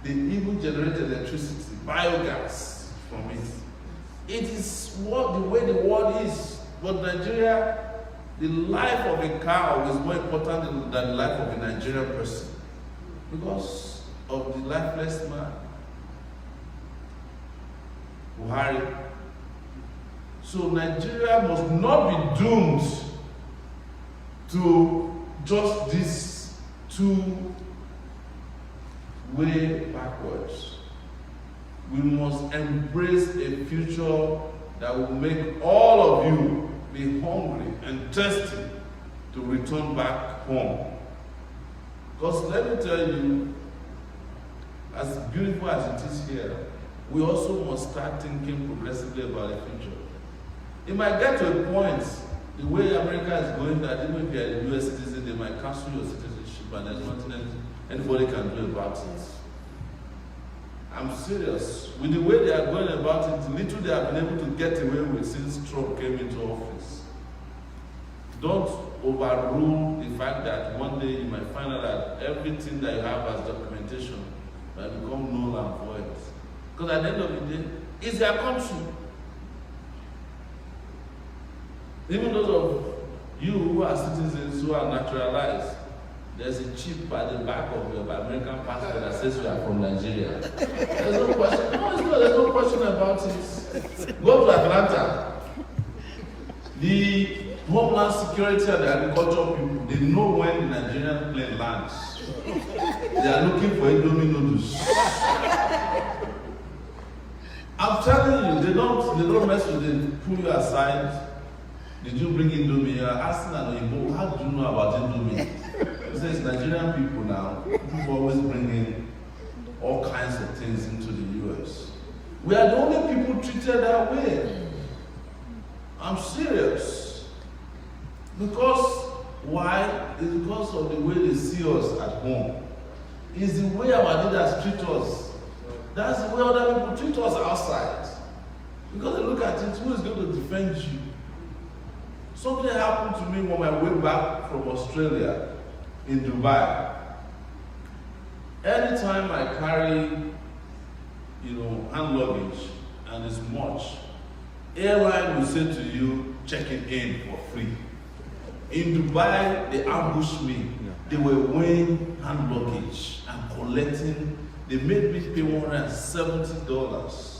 They even generate electricity, biogas from it. It is what the way the world is. But Nigeria, the life of a cow is more important than the life of a Nigerian person because of the lifeless man, Buhari. So Nigeria must not be doomed to just this two-way backwards. We must embrace a future that will make all of you be hungry and thirsty to return back home. Because let me tell you, as beautiful as it is here, we also must start thinking progressively about the future. It might get to a point, the way America is going, that even if you're a US citizen, they might cancel your citizenship and there's nothing anybody can do about it. I'm serious. With the way they are going about it, little they have been able to get away with since Trump came into office. Don't overrule the fact that one day you might find out that everything that you have as documentation might become null and void. Because at the end of the day, it's their country. Even those of you who are citizens who are naturalized, there's a chip by the back of your American passport that says you are from Nigeria. There's no question. There's no question about it. Go to Atlanta. The Homeland Security and the agriculture people, they know when the Nigerian plane lands. They are looking for Indomie noodles. I'm telling you, they don't mess with it. Pull you aside. Did you bring Indomie? You're asking an Oyinbo, how do you know about Indomie? He says Nigerian people now, people always bring in all kinds of things into the US. We are the only people treated that way. I'm serious. Because, why? It's because of the way they see us at home. It's the way our leaders treat us. That's the way other people treat us outside. Because they look at it, who is going to defend you? Something happened to me on my way back from Australia in Dubai. Anytime I carry, hand luggage and it's much, airline will say to you, check it in for free. In Dubai, they ambushed me. They were weighing hand luggage and collecting. They made me pay $170.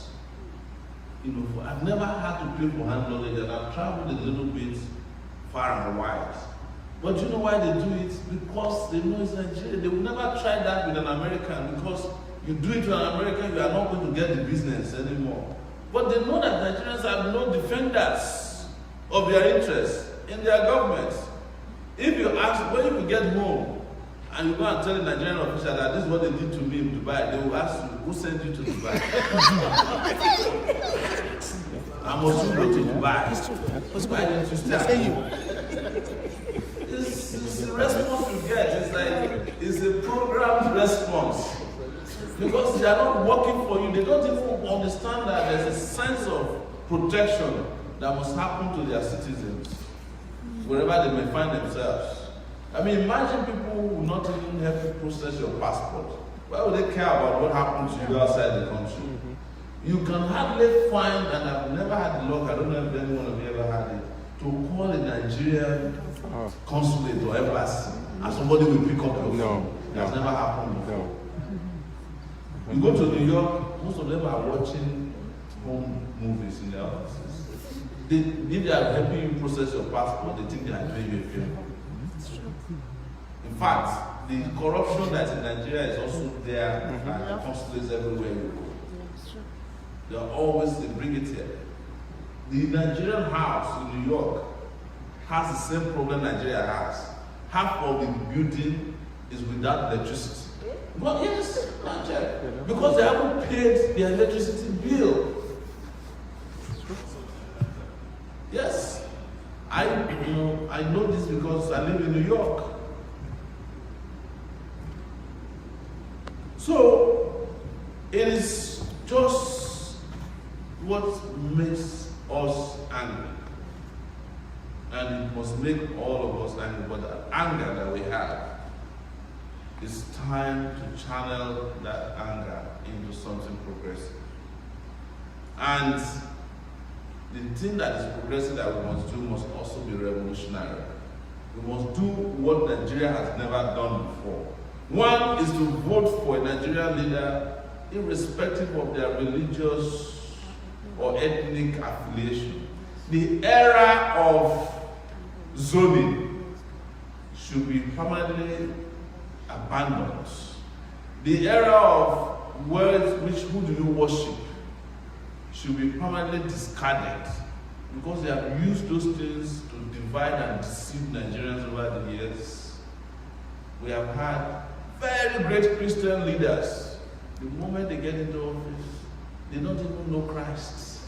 I've never had to pay for hand luggage, and I've traveled a little bit far and wide. But you know why they do it? Because they know it's Nigeria. They will never try that with an American, because you do it to an American, you are not going to get the business anymore. But they know that Nigerians have no defenders of their interests in their government. If you ask, when you get home, and you go and tell the Nigerian official that this is what they did to me in Dubai, they will ask you, who sent you to Dubai? I must go to Dubai. Why didn't you stay? It's the response you get. It's a programmed response. Because they are not working for you. They don't even understand that there's a sense of protection that must happen to their citizens, wherever they may find themselves. I mean, imagine people who will not even help you process your passport. Why would they care about what happened to you outside the country? You can hardly find, and I've never had the luck, I don't know if anyone of you ever had it, to call a Nigerian consulate or embassy and somebody will pick up your phone. That's never happened before. You go to New York, most of them are watching home movies in their offices. If they are helping you process your passport, they think they are doing you a favor. In fact, the corruption that's in Nigeria is also there at consulates everywhere you go. They bring it here. The Nigerian house in New York has the same problem Nigeria has. Half of the building is without electricity. But yes, Nigeria, because they haven't paid their electricity bill. Yes, I know this because I live in New York. So it is just what makes us angry. And it must make all of us angry. But the anger that we have, it's time to channel that anger into something progressive. And the thing that is progressive that we must do must also be revolutionary. We must do what Nigeria has never done before. One is to vote for a Nigerian leader irrespective of their religious or ethnic affiliation. The era of zoning should be permanently abandoned. The era of words, who do you worship, should be permanently discarded because they have used those things to divide and deceive Nigerians over the years. We have had very great Christian leaders. The moment they get into office, they don't even know Christ.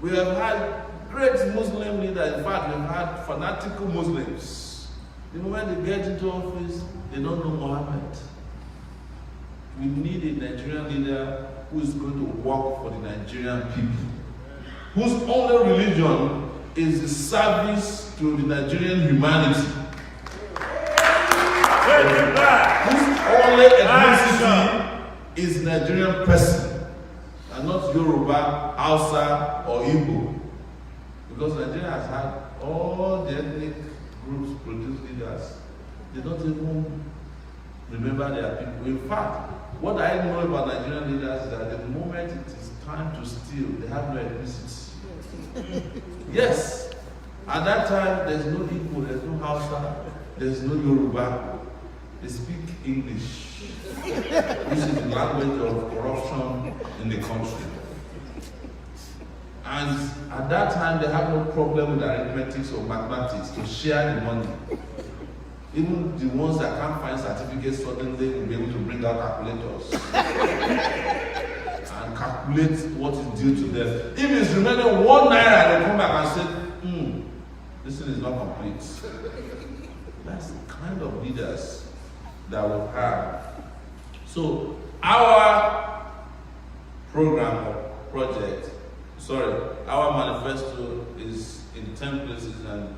We have had great Muslim leaders. In fact, we've had fanatical Muslims. The moment they get into office, they don't know Muhammad. We need a Nigerian leader who is going to work for the Nigerian people, whose only religion is the service to the Nigerian humanity, whose only ethnicity is Nigerian person, and not Yoruba, Hausa, or Igbo. Because Nigeria has had all the ethnic groups produce leaders. They don't even remember their people. In fact, what I know about Nigerian leaders is that the moment it is time to steal, they have no ethnicity. Yes, at that time there's no Igbo, there's no Hausa, there's no Yoruba. They speak English, which is the language of corruption in the country. And at that time, they have no problem with arithmetic or mathematics to share the money. Even the ones that can't find certificates suddenly will be able to bring out calculators and calculate what is due to them. If it's remaining 1 naira, they'll come back and say, this thing is not complete. That's the kind of leaders that we have. So our program or project, our manifesto is in 10 places, and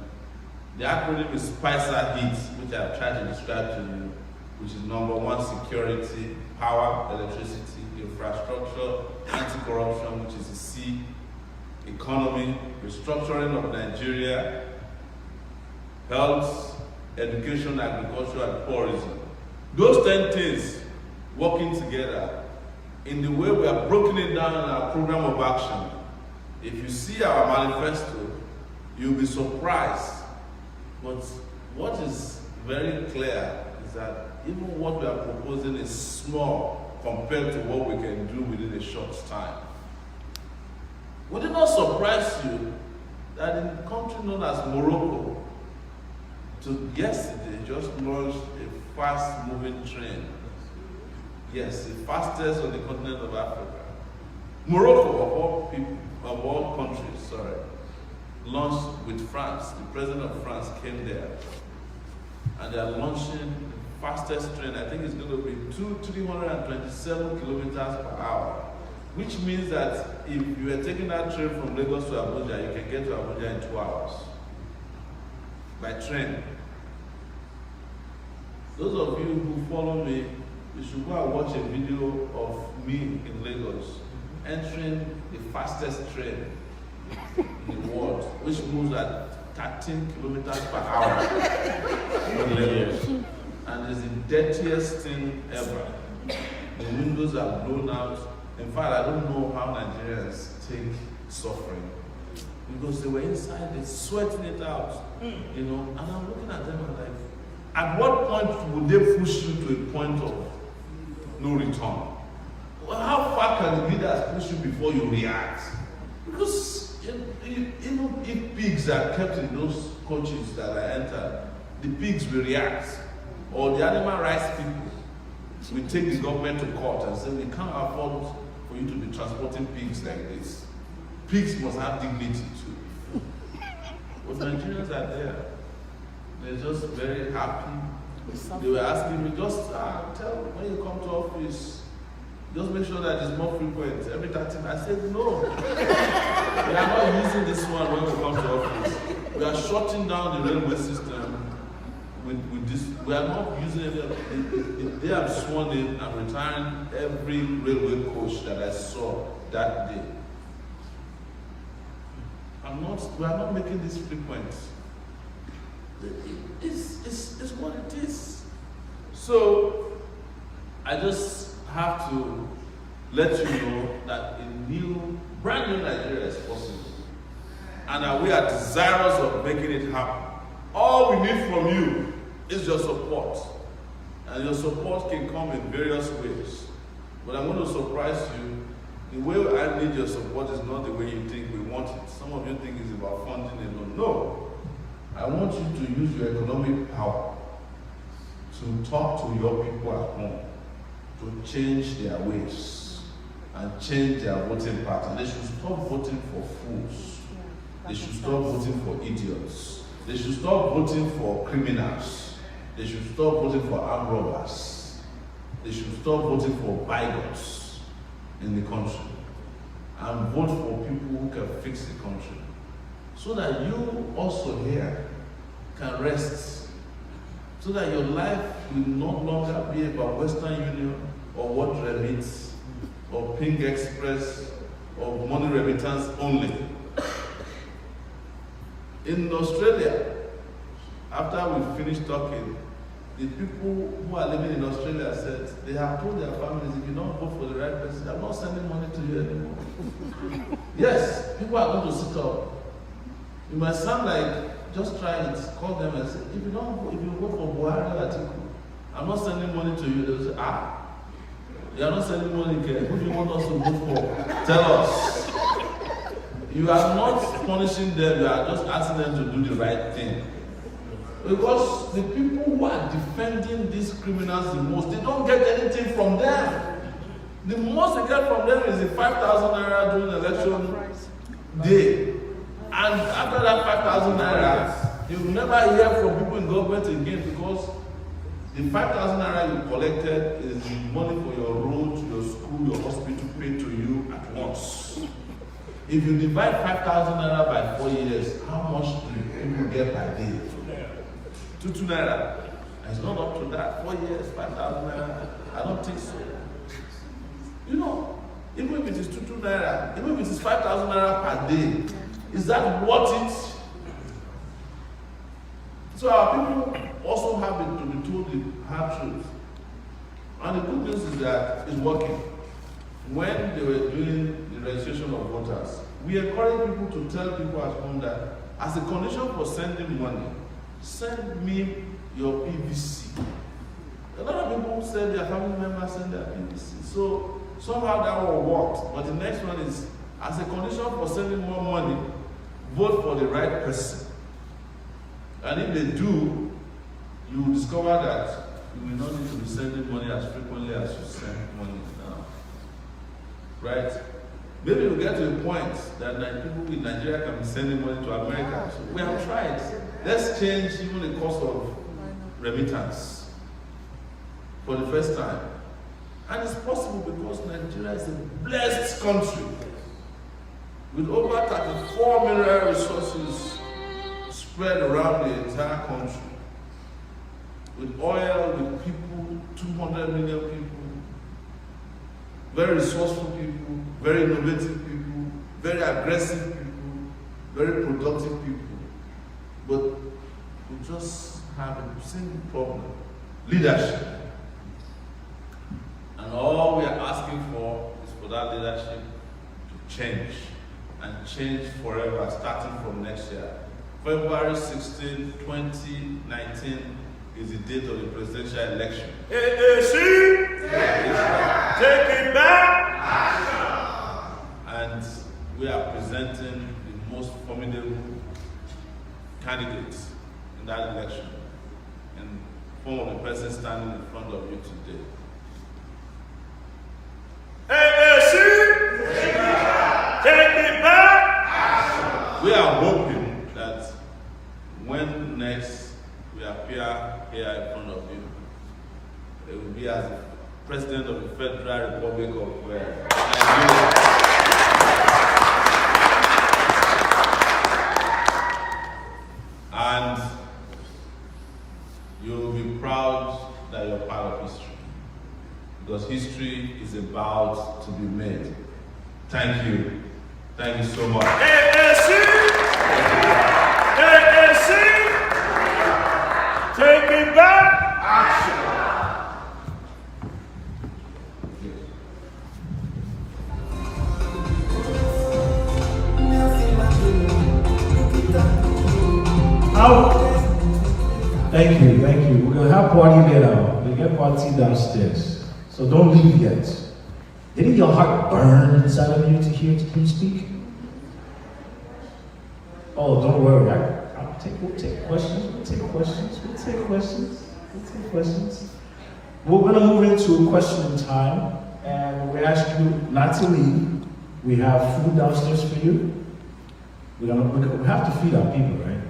the acronym is SPICER HEAT, which I've tried to describe to you, which is number 1, security, power, electricity, infrastructure, anti-corruption, which is the C, economy, restructuring of Nigeria, health, education, agriculture, and tourism. Those 10 things working together in the way we have broken it down in our program of action. If you see our manifesto, you'll be surprised. But what is very clear is that even what we are proposing is small compared to what we can do within a short time. Would it not surprise you that in a country known as Morocco, yesterday just launched a fast-moving train? Yes, the fastest on the continent of Africa. Morocco, of all countries, launched with France. The president of France came there, and they are launching the fastest train. I think it's going to be 327 kilometers per hour, which means that if you are taking that train from Lagos to Abuja, you can get to Abuja in 2 hours by train. Those of you who follow me, you should go and watch a video of me in Lagos entering the fastest train in the world, which moves at 13 kilometers per hour. And it's the dirtiest thing ever. The windows are blown out. In fact, I don't know how Nigerians take suffering. Because they were inside, they're sweating it out. You know, and I'm looking at them and like, at what point would they push you to a point of no return? Well, how far can the leaders push you before you react? Because even if pigs are kept in those coaches that I entered, the pigs will react. Or the animal rights people will take the government to court and say, we can't afford for you to be transporting pigs like this. Pigs must have dignity too. But Nigerians are there. They're just very happy. They were asking me, just tell when you come to office, just make sure that it's more frequent. Every 13, I said, no. We are not using this one when we come to office. We are shutting down the railway system with this. We are not using it. They have sworn in and retiring every railway coach that I saw that day. We are not making this frequent. It's what it is. So I just have to let you know that a brand new Nigeria is possible. And that we are desirous of making it happen. All we need from you is your support. And your support can come in various ways. But I'm going to surprise you. The way I need your support is not the way you think we want it. Some of you think it's about funding alone. No. I want you to use your economic power to talk to your people at home, to change their ways and change their voting pattern. They should stop voting for fools. They should stop voting for idiots. They should stop voting for criminals. They should stop voting for armed robbers. They should stop voting for bigots in the country and vote for people who can fix the country. So that you also here can rest. So that your life will no longer be about Western Union or what remits or Pink Express or money remittance only. In Australia, after we finished talking, the people who are living in Australia said they have told their families, if you don't vote for the right person, I'm not sending money to you anymore. Yes, people are going to sit up. It might sound like, just try it, call them and say, if you vote for Buhari or Atiku, I'm not sending money to you. They'll say, you are not sending money, who do you want us to vote for? Tell us. You are not punishing them, you are just asking them to do the right thing. Because the people who are defending these criminals the most, they don't get anything from them. The most they get from them is the 5,000 naira during election day. And after that 5,000 naira, you will never hear from people in government again because the 5,000 naira you collected is the money for your road, your school, your hospital paid to you at once. If you divide 5,000 naira by 4 years, how much do people get per day? 2 naira. It's not up to that. 4 years, 5,000 naira. I don't think so. You know, even if it is 2 naira, even if it is 5,000 naira per day, is that worth it? So our people also have to be told the hard truth. And the good news is that it's working. When they were doing the registration of voters, we encourage people to tell people at home that as a condition for sending money, send me your PVC. A lot of people send their family members send their PVC. So somehow that will work. But the next one is, as a condition for sending more money, vote for the right person. And if they do, you will discover that you will not need to be sending money as frequently as you send money now. Right? Maybe we'll get to a point that people in Nigeria can be sending money to America. So we have tried. Let's change even the cost of remittance for the first time. And it's possible because Nigeria is a blessed country with over 34 mineral resources spread around the entire country. With oil, with people, 200 million people, very resourceful people, very innovative people, very aggressive people, very productive people, but we just have a single problem: leadership. And all we are asking for is for that leadership to change, and change forever, starting from next year. February 16, 2019 is the date of the presidential election. AAC! Take it back! And we are presenting the most formidable candidates in that election, in the form of the person standing in front of you today. AAC! Take it back! We are hoping that when next we appear here in front of you, it will be as the President of the Federal Republic of Nigeria. And you will be proud that you're part of history, because history is about to be made. Thank you. Thank you so much. AAC! AAC! Take it back! Thank you, thank you. We're gonna have party later. We get party downstairs. So don't leave yet. Didn't your heart burn inside of you to hear him speak? Oh, don't worry. We'll take questions. We'll take questions. We're gonna move into question time, and we ask you not to leave. We have food downstairs for you. We have to feed our people, right?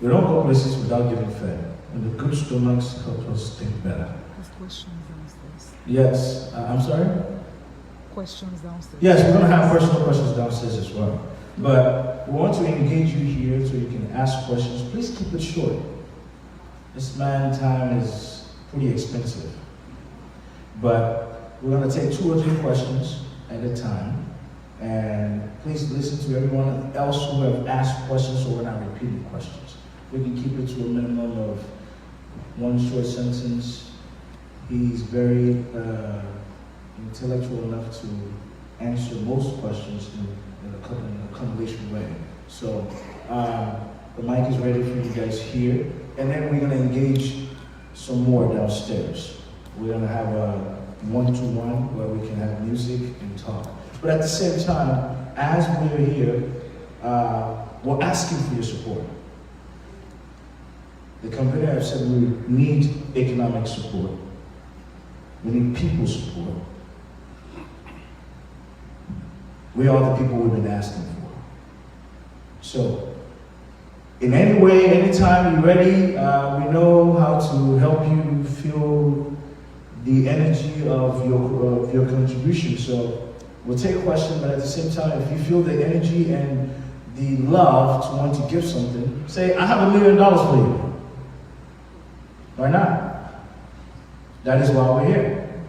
We don't go places without getting fed. And the good stomachs help us think better. There's questions downstairs. Yes, I'm sorry? Questions downstairs. Yes, we're going to have personal questions downstairs as well. But we want to engage you here so you can ask questions. Please keep it short. This man time is pretty expensive. But we're going to take 2 or 3 questions at a time. And please listen to everyone else who have asked questions so we're not repeating questions. We can keep it to a minimum of 1 short sentence. He's very intellectual enough to answer most questions in a combination way. So the mic is ready for you guys here. And then we're gonna engage some more downstairs. We're gonna have a one-to-one where we can have music and talk. But at the same time, as we're here, we're asking for your support. The company have said we need economic support. We need people support. We are the people we've been asking for. So, in any way, anytime you're ready, we know how to help you feel the energy of your contribution. So, we'll take a question, but at the same time, if you feel the energy and the love to want to give something, say, I have $1 million for you. Why not? That is why we're here.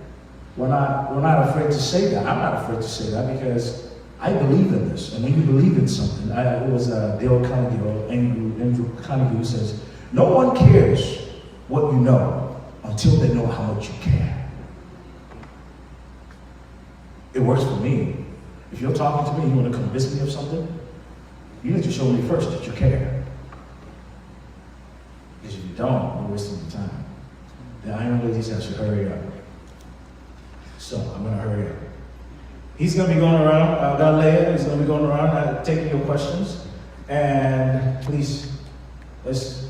We're not afraid to say that. I'm not afraid to say that because I believe in this. And when you believe in something, it was Dale Carnegie or Andrew Carnegie who says, no one cares what you know until they know how much you care. It works for me. If you're talking to me, you want to convince me of something, you need to show me first that you care. Because if you don't, you're wasting your time. The Iron Lady says, hurry up. So I'm going to hurry up. He's going to be going around, Galea is going to be going around taking your questions. And please, let's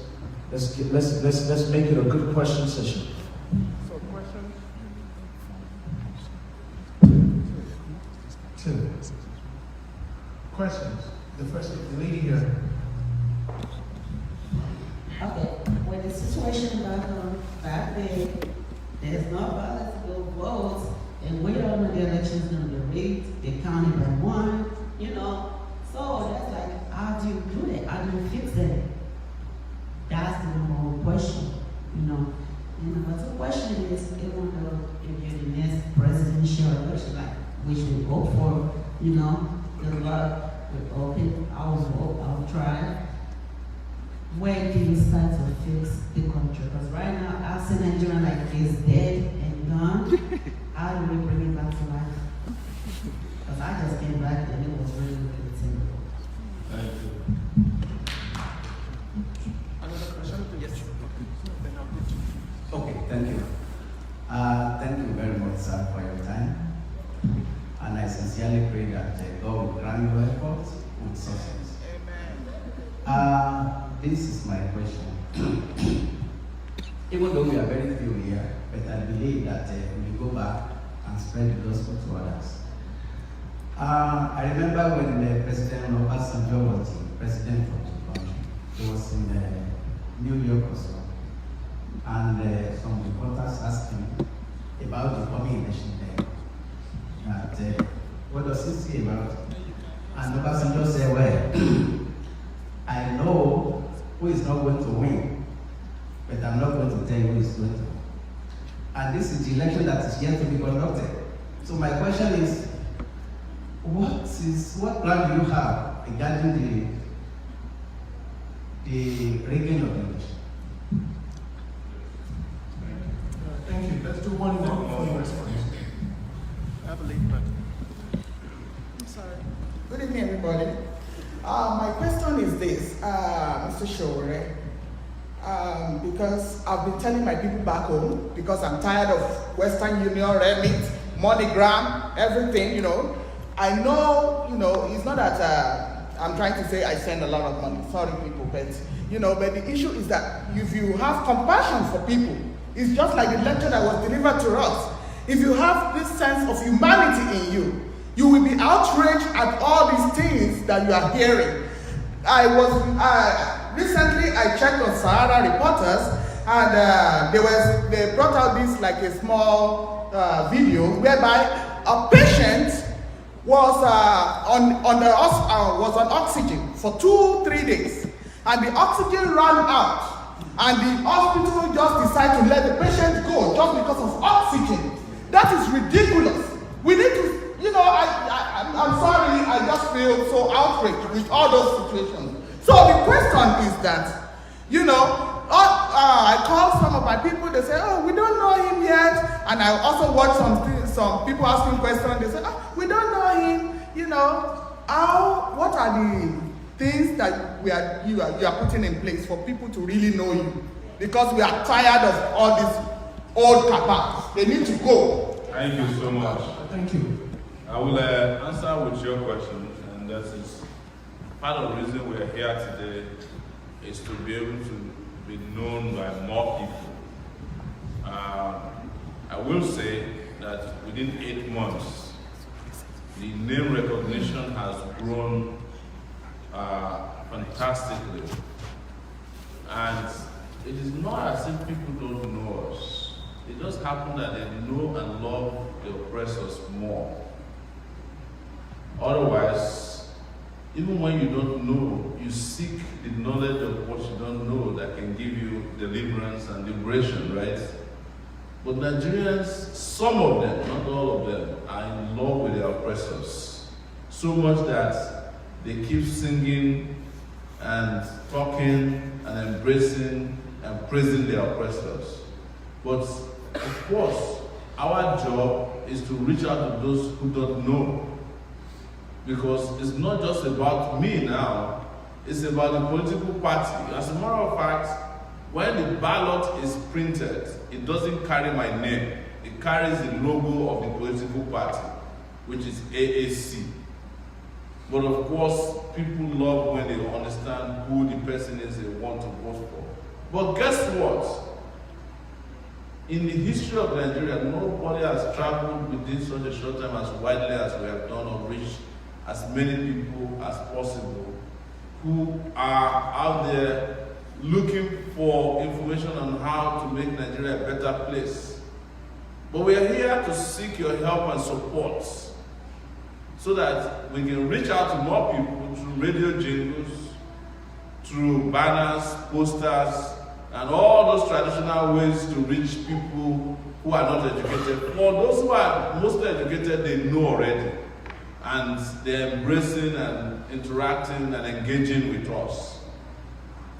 make it a good question session. So questions? 2 questions. The first, the lady here. Okay, when the situation back there, there's no violence, no votes, and we don't know the election's gonna be rigged, they counted by 1, so that's like, how do you do that? How do you fix that? That's the number 1 question, But the question is, they want to know if you're the next presidential election, like, which we vote for, good luck. could open, I will try. When do you start to fix the country? Because right now, I've seen Nigeria like is dead and gone. How do we bring it back to life? Because I just came back and it was really, really simple. Thank you. Another question? Yes. Okay, thank you. Thank you very much, sir, for your time. And I sincerely pray that God will grant your efforts with success. Amen. This is my question. Even though we are very few here, but I believe that we go back and spread the gospel to others. I remember when the President Obasanjo was the president of the country. He was in New York or so. And some reporters asked him about the coming election day. That, what does he say about it? And Obasanjo said, well, I know who is not going to win, but I'm not going to tell you who is going to win. And this is the election that is yet to be conducted. So my question is, what plan do you have regarding the rigging of the election? Thank you. Let's do one more before you respond. I believe that. I'm sorry. Good evening, everybody. My question is this, Mr. Sowore, because I've been telling my people back home, because I'm tired of Western Union, Remit, MoneyGram, everything, I know, it's not that I'm trying to say I send a lot of money. Sorry, people, but, but the issue is that if you have compassion for people, it's just like the lecture that was delivered to us. If you have this sense of humanity in you, you will be outraged at all these things that you are hearing. Recently I checked on Sahara Reporters, and they brought out this like a small video whereby a patient was on oxygen for 2-3 days, and the oxygen ran out, and the hospital just decided to let the patient go just because of oxygen. That is ridiculous. We need to. I'm sorry, I just feel so outraged with all those situations. So the question is that, I called some of my people, they say, oh, we don't know him yet. And I also watched some people asking questions, they say, oh, we don't know him, what are the things that you are putting in place for people to really know you? Because we are tired of all these old cabals. They need to go. Thank you so much. Thank you. I will answer with your question, and that is part of the reason we are here today is to be able to be known by more people. I will say that within 8 months, the name recognition has grown fantastically, and it is not as if people don't know us. It just happened that they know and love the oppressors more. Otherwise, even when you don't know, you seek the knowledge of what you don't know that can give you deliverance and liberation, right? But Nigerians, some of them, not all of them, are in love with their oppressors. So much that they keep singing and talking and embracing and praising their oppressors. But of course, our job is to reach out to those who don't know. Because it's not just about me now, it's about the political party. As a matter of fact, when the ballot is printed, it doesn't carry my name. It carries the logo of the political party, which is AAC. But of course, people love when they understand who the person is they want to vote for. But guess what? In the history of Nigeria, nobody has traveled within such a short time as widely as we have done, or reached as many people as possible who are out there looking for information on how to make Nigeria a better place. But we are here to seek your help and support so that we can reach out to more people through radio jingles, through banners, posters, and all those traditional ways to reach people who are not educated. For those who are mostly educated, they know already. and they're embracing and interacting and engaging with us.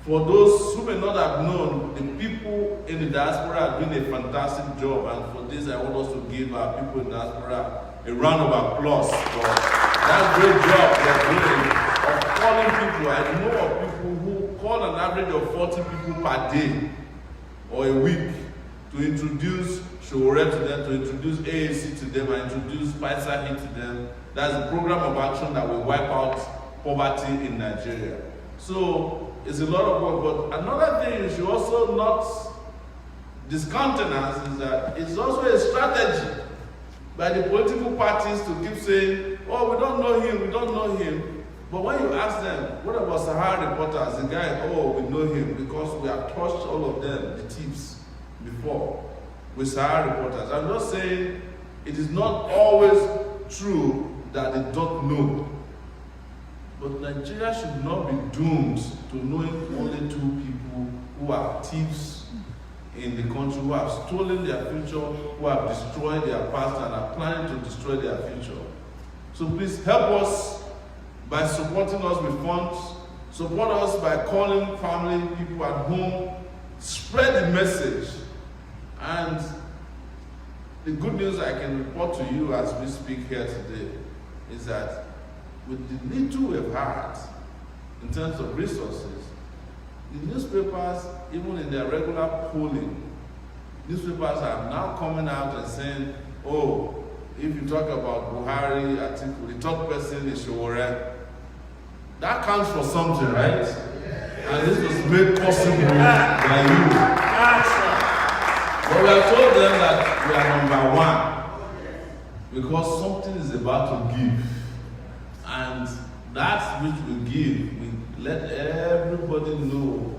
For those who may not have known, the people in the diaspora have done a fantastic job, and for this I want us to give our people in the diaspora a round of applause for that great job they're doing of calling people. I know of people who call an average of 40 people per day or a week to introduce Sowore to them, to introduce AAC to them, and introduce Paisa Hit to them. That's a program of action that will wipe out poverty in Nigeria. So it's a lot of work, but another thing you should also not discountenance is that it's also a strategy by the political parties to keep saying, oh, we don't know him, we don't know him. But when you ask them, what about Sahara reporters, the guy, oh, we know him because we have touched all of them, the thieves, before, with Sahara reporters. I'm just saying it is not always true that they don't know. But Nigeria should not be doomed to knowing only 2 people who are thieves in the country, who have stolen their future, who have destroyed their past and are planning to destroy their future. So please help us by supporting us with funds, support us by calling family, people at home, spread the message. And the good news I can report to you as we speak here today is that with the little we've had in terms of resources, the newspapers, even in their regular polling, newspapers are now coming out and saying, oh, if you talk about Buhari, Atiku, the top person is Sowore. That counts for something, right? And this was made possible by you. But we have told them that we are #1 because something is about to give. And that which we give, we let everybody know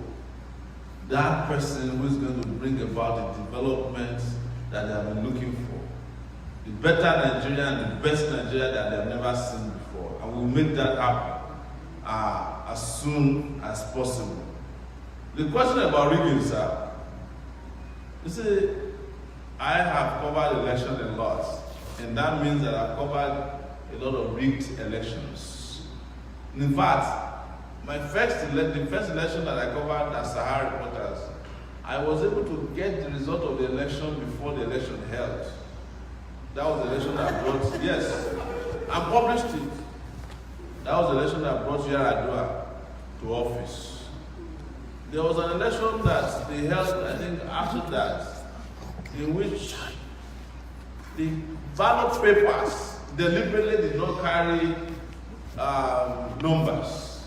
that person who is going to bring about the development that they have been looking for. The better Nigeria and the best Nigeria that they have never seen before. And we'll make that happen as soon as possible. The question about rigging, sir. You see, I have covered election a lot, and that means that I've covered a lot of rigged elections. In fact, the first election that I covered as Sahara reporters, I was able to get the result of the election before the election held. That was the election that brought, yes, I published it. That was the election that brought Yaradua to office. There was an election that they held, I think, after that, in which the ballot papers deliberately did not carry numbers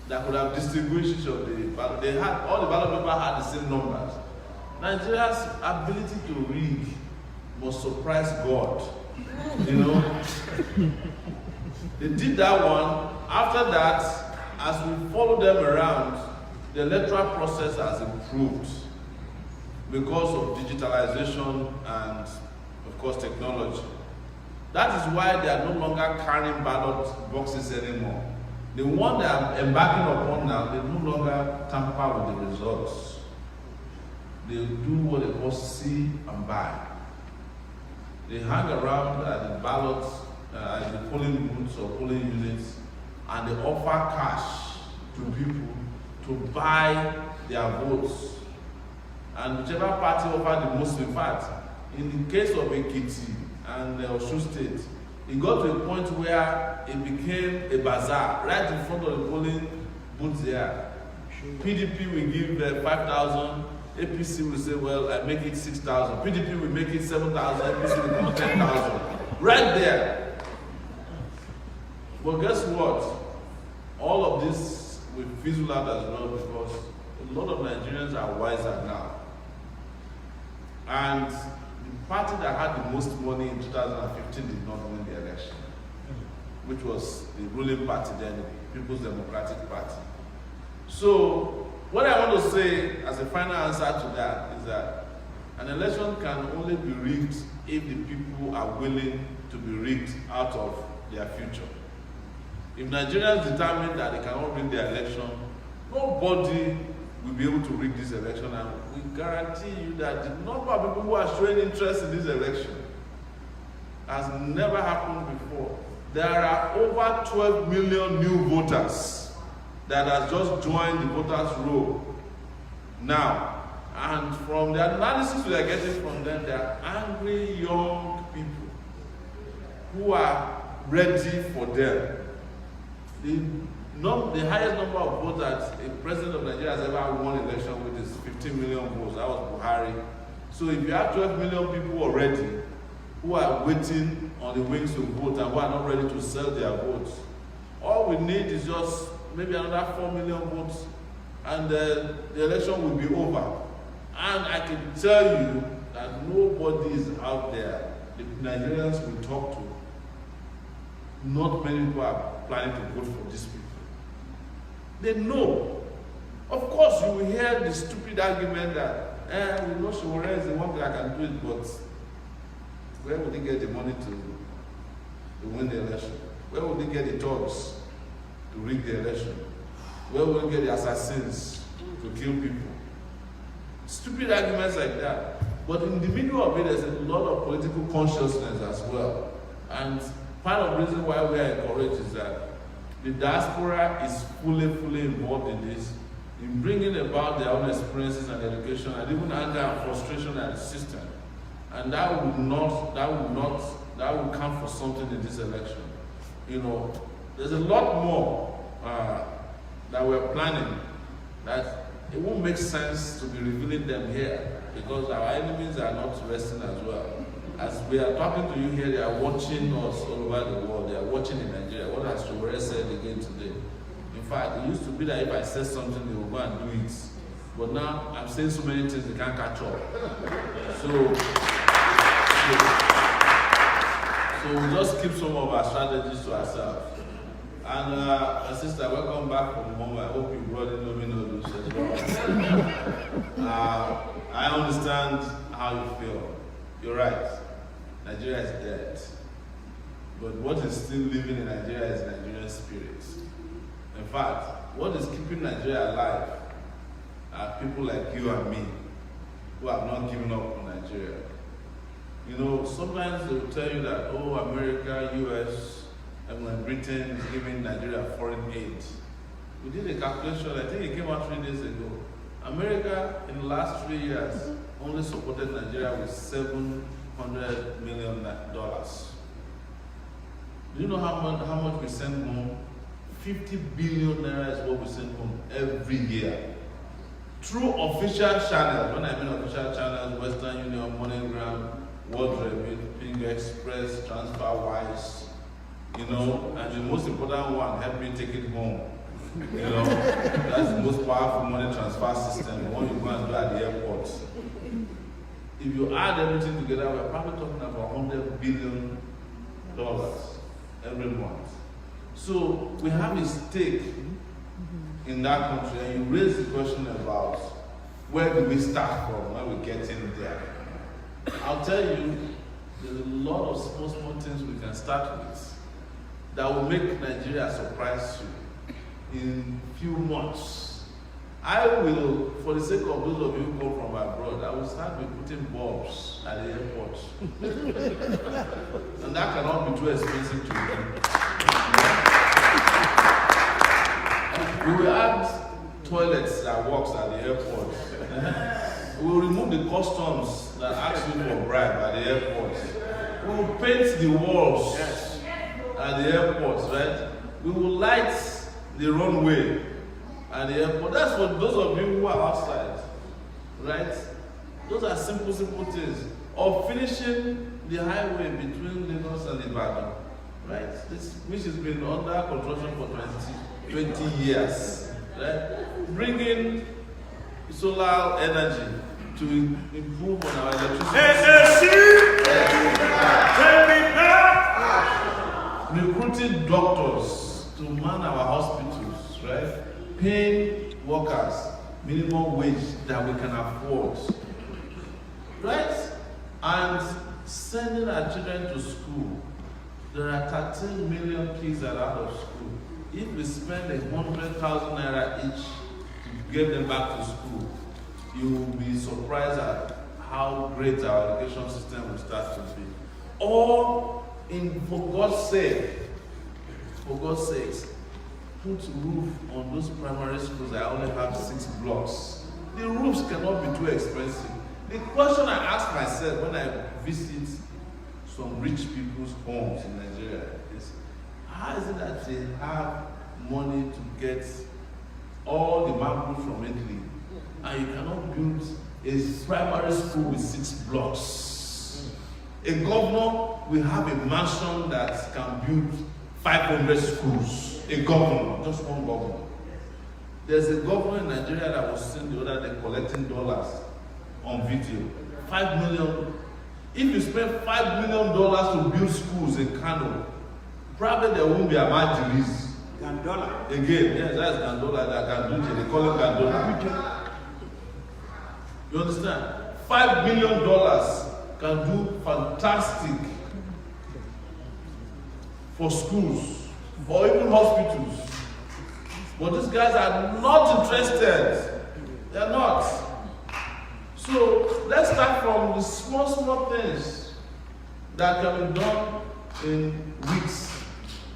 that could have distinguished each of the ballot. They had, all the ballot papers had the same numbers. Nigeria's ability to rig must surprise God, you know. They did that one. After that, as we follow them around, the electoral process has improved because of digitalization and, of course, technology. That is why they are no longer carrying ballot boxes anymore. The one they are embarking upon now, they no longer tamper with the results. They do what they call see and buy. They hang around at the ballots, at the polling booths or polling units, and they offer cash to people to buy their votes. And whichever party offered the most, in fact, in the case of Ekiti and Osun State, it got to a point where it became a bazaar right in front of the polling booth there. PDP will give 5,000, APC will say, well, I make it 6,000. PDP will make it 7,000, APC will make 10,000. Right there. But guess what? All of this will fizzle out as well because a lot of Nigerians are wiser now. And the party that had the most money in 2015 did not win the election, which was the ruling party then, the People's Democratic Party. So, what I want to say as a final answer to that is that an election can only be rigged if the people are willing to be rigged out of their future. If Nigerians determine that they cannot rig their election, nobody will be able to rig this election, and we guarantee you that the number of people who are showing interest in this election has never happened before. there are over 12 million new voters that have just joined the voters' roll now. And from the analysis we are getting from them, they are angry young people who are ready for them. The highest number of votes that a president of Nigeria has ever won election with is 15 million votes. That was Buhari. So if you have 12 million people already who are waiting on the wings to vote and who are not ready to sell their votes, all we need is just maybe another 4 million votes and the election will be over. And I can tell you that nobody is out there, the Nigerians we talk to, not many people are planning to vote for these people. They know. Of course, you will hear the stupid argument that, we know Sowore is the one that can do it, but where would they get the money to win the election? Where would they get the thugs to rig the election? Where would they get the assassins to kill people? Stupid arguments like that. But in the middle of it, there's a lot of political consciousness as well. And part of the reason why we are encouraged is that the diaspora is fully involved in this, in bringing about their own experiences and education, and even anger and frustration at the system. And that will count for something in this election. You know, there's a lot more that we're planning that it won't make sense to be revealing them here because our enemies are not resting as well. As we are talking to you here, they are watching us all over the world. They are watching in Nigeria. What has Sowore said again today? In fact, it used to be that if I said something, they will go and do it. But now, I'm saying so many things, they can't catch up. So we just keep some of our strategies to ourselves. And my sister, welcome back from home. I hope you brought in noodles as well. I understand how you feel. You're right. Nigeria is dead. But what is still living in Nigeria is Nigerian spirit. In fact, what is keeping Nigeria alive are people like you and me who have not given up on Nigeria. You know, sometimes they will tell you that, oh, America, US, and Britain is giving Nigeria foreign aid. We did a calculation, I think it came out 3 days ago. America, in the last 3 years, only supported Nigeria with $700 million. Do you know how much we send home? 50 billion naira is what we send home every year. Through official channels, when I mean official channels, Western Union, MoneyGram, World Remit, Ping Express, TransferWise, you know, and the most important one, help me take it home. You know, that's the most powerful money transfer system, the one you go and do at the airport. If you add everything together, we're probably talking about $100 billion every month. So we have a stake in that country, and you raise the question about where do we start from when we get in there. I'll tell you, there's a lot of small things we can start with that will make Nigeria surprise you in few months. I will, for the sake of those of you who come from abroad, I will start with putting bulbs at the airport. And that cannot be too expensive to do. We will add toilets that works at the airport. We will remove the customs that ask you for a bribe at the airport. We will paint the walls at the airport, right? We will light the runway at the airport. That's for those of you who are outside, right? Those are simple things. Or finishing the highway between Lagos and Ibadan, right? Which has been under construction for 20 years, right? Bringing solar energy to improve on our electricity. Recruiting doctors to man our hospitals, right? Paying workers minimum wage that we can afford, right? And sending our children to school. There are 13 million kids that are out of school. If we spend 100,000 naira each to get them back to school, you will be surprised at how great our education system will start to be. Or, for God's sake, for God's sakes, put roof on those primary schools that only have 6 blocks. The roofs cannot be too expensive. The question I ask myself when I visit some rich people's homes in Nigeria is, how is it that they have money to get all the marble from Italy and you cannot build a primary school with 6 blocks? A governor will have a mansion that can build 500 schools. A governor, just one governor. There's a governor in Nigeria that was seen the other day collecting dollars on video. 5 million. If you spend $5 million to build schools in Kano, probably there won't be a Majiris. Gandola. Again, yes, that's Gandola, that Ganduche, they call it Gandola. You understand? $5 million can do fantastic for schools or even hospitals. But these guys are not interested. They're not. So let's start from the small things that can be done in weeks,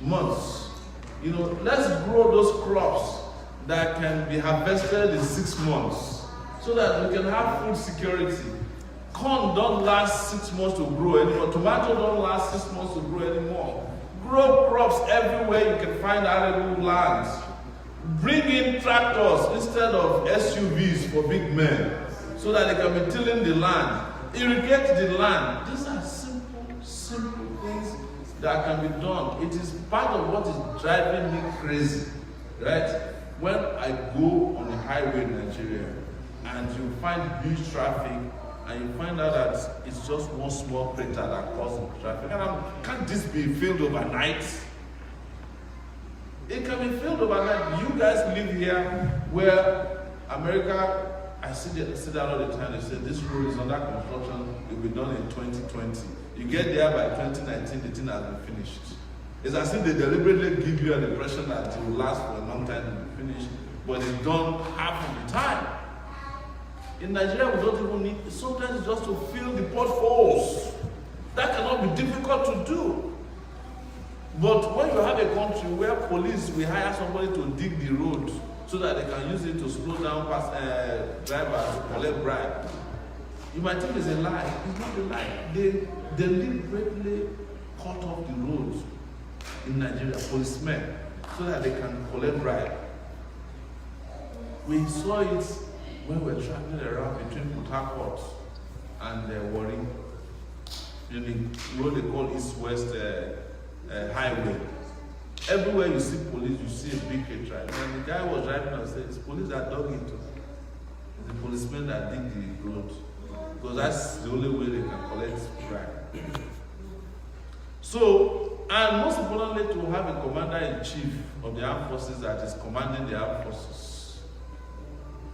months. You know, let's grow those crops that can be harvested in 6 months so that we can have food security. Corn don't last 6 months to grow anymore. Tomato don't last 6 months to grow anymore. Grow crops everywhere you can find arable lands. Bring in tractors instead of SUVs for big men so that they can be tilling the land. Irrigate the land. These are simple things that can be done. It is part of what is driving me crazy, right? When I go on the highway in Nigeria and you find huge traffic and you find out that it's just one small crater that causes traffic. And can't this be filled overnight? It can be filled overnight. You guys live here where America, I see that all the time, they say this road is under construction, it will be done in 2020. You get there by 2019, the thing has been finished. It's as if they deliberately give you an impression that it will last for a long time to be finished, but it's done half of the time. In Nigeria, we don't even need, sometimes it's just to fill the potholes. That cannot be difficult to do. But when you have a country where police will hire somebody to dig the road so that they can use it to slow down past drivers to collect bribe, you might think it's a lie. It's not a lie. They deliberately cut off the roads in Nigeria, policemen, so that they can collect bribe. We saw it when we were traveling around between Port Harcourt and Warri, in the road they call East-West Highway. Everywhere you see police, you see a big hatred. And the guy was driving and said, it's police that dug into it. It's the policemen that dig the road. Because that's the only way they can collect bribe. So, and most importantly, to have a commander-in-chief of the armed forces that is commanding the armed forces.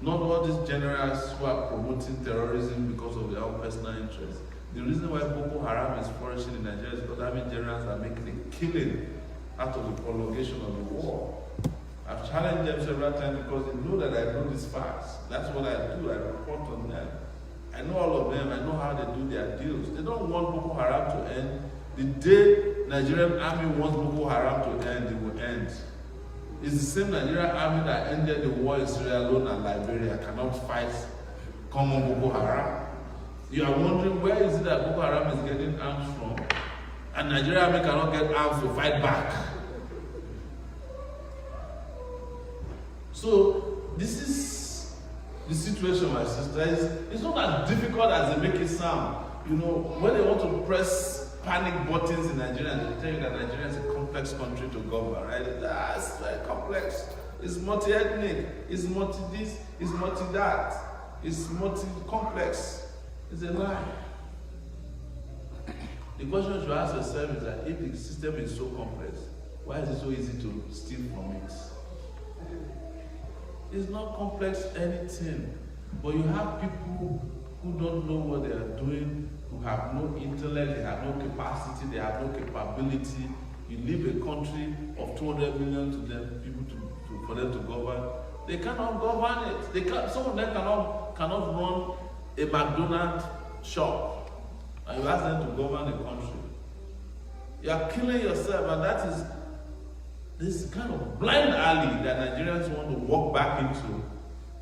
Not all these generals who are promoting terrorism because of their own personal interests. The reason why Boko Haram is flourishing in Nigeria is because having generals are making a killing out of the prolongation of the war. I've challenged them several times because they know that I know these facts. That's what I do. I report on them. I know all of them. I know how they do their deals. They don't want Boko Haram to end. The day Nigerian army wants Boko Haram to end, it will end. It's the same Nigerian army that ended the war in Sierra Leone and Liberia cannot fight common Boko Haram. You are wondering where is it that Boko Haram is getting arms from, and Nigerian army cannot get arms to fight back. So this is the situation, my sister. It's not as difficult as they make it sound. You know, when they want to press panic buttons in Nigeria, they tell you that Nigeria is a complex country to govern, right? That's very complex. It's multi-ethnic, it's multi-this, it's multi-that, it's multi-complex. It's a lie. The question you should ask yourself is that if the system is so complex, why is it so easy to steal from it? It's not complex anything, but you have people who don't know what they are doing, who have no intellect, they have no capacity, they have no capability. You leave a country of 200 million to them, people for them to govern. They cannot govern it. They can't, some of them cannot run a McDonald's shop, and you ask them to govern the country. You are killing yourself, and that is this kind of blind alley that Nigerians want to walk back into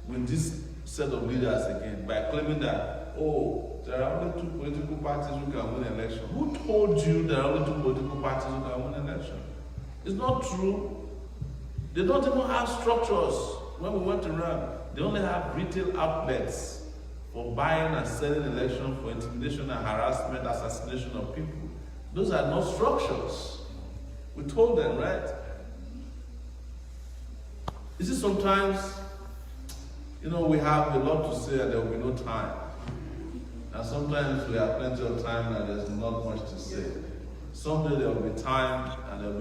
with this set of leaders again by claiming that, oh, there are only 2 political parties who can win an election. Who told you there are only 2 political parties who can win an election? It's not true. They don't even have structures. When we went to run, they only have retail outlets for buying and selling elections, for intimidation and harassment, assassination of people. Those are not structures. We told them, right? You see, sometimes, you know, we have a lot to say and there will be no time. And sometimes we have plenty of time and there's not much to say. Someday there will be time and there will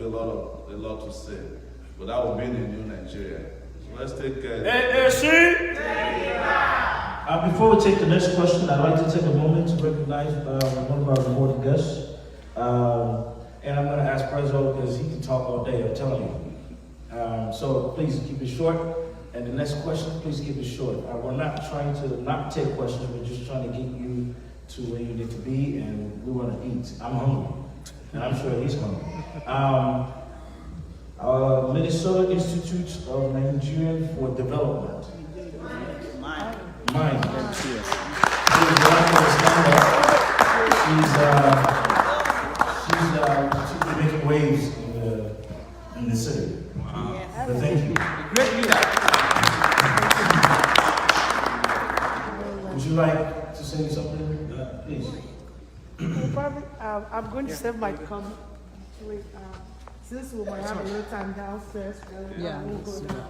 be a lot to say. But that will be in the new Nigeria. So let's take before we take the next question, I'd like to take a moment to recognize one of our rewarded guests. And I'm going to ask Prezzo because he can talk all day, I'm telling you. So please keep it short. And the next question, please keep it short. We're not trying to not take questions, we're just trying to get you to where you need to be, and we want to eat. I'm hungry, and I'm sure he's hungry. Minnesota Institute of Nigerian for Development. Mind. She's making waves in the city. Wow. But thank you. Great leader. Would you like to say something? Please. Probably, I'm going to save my comment. Wait, since we might have a little time downstairs, we'll go down.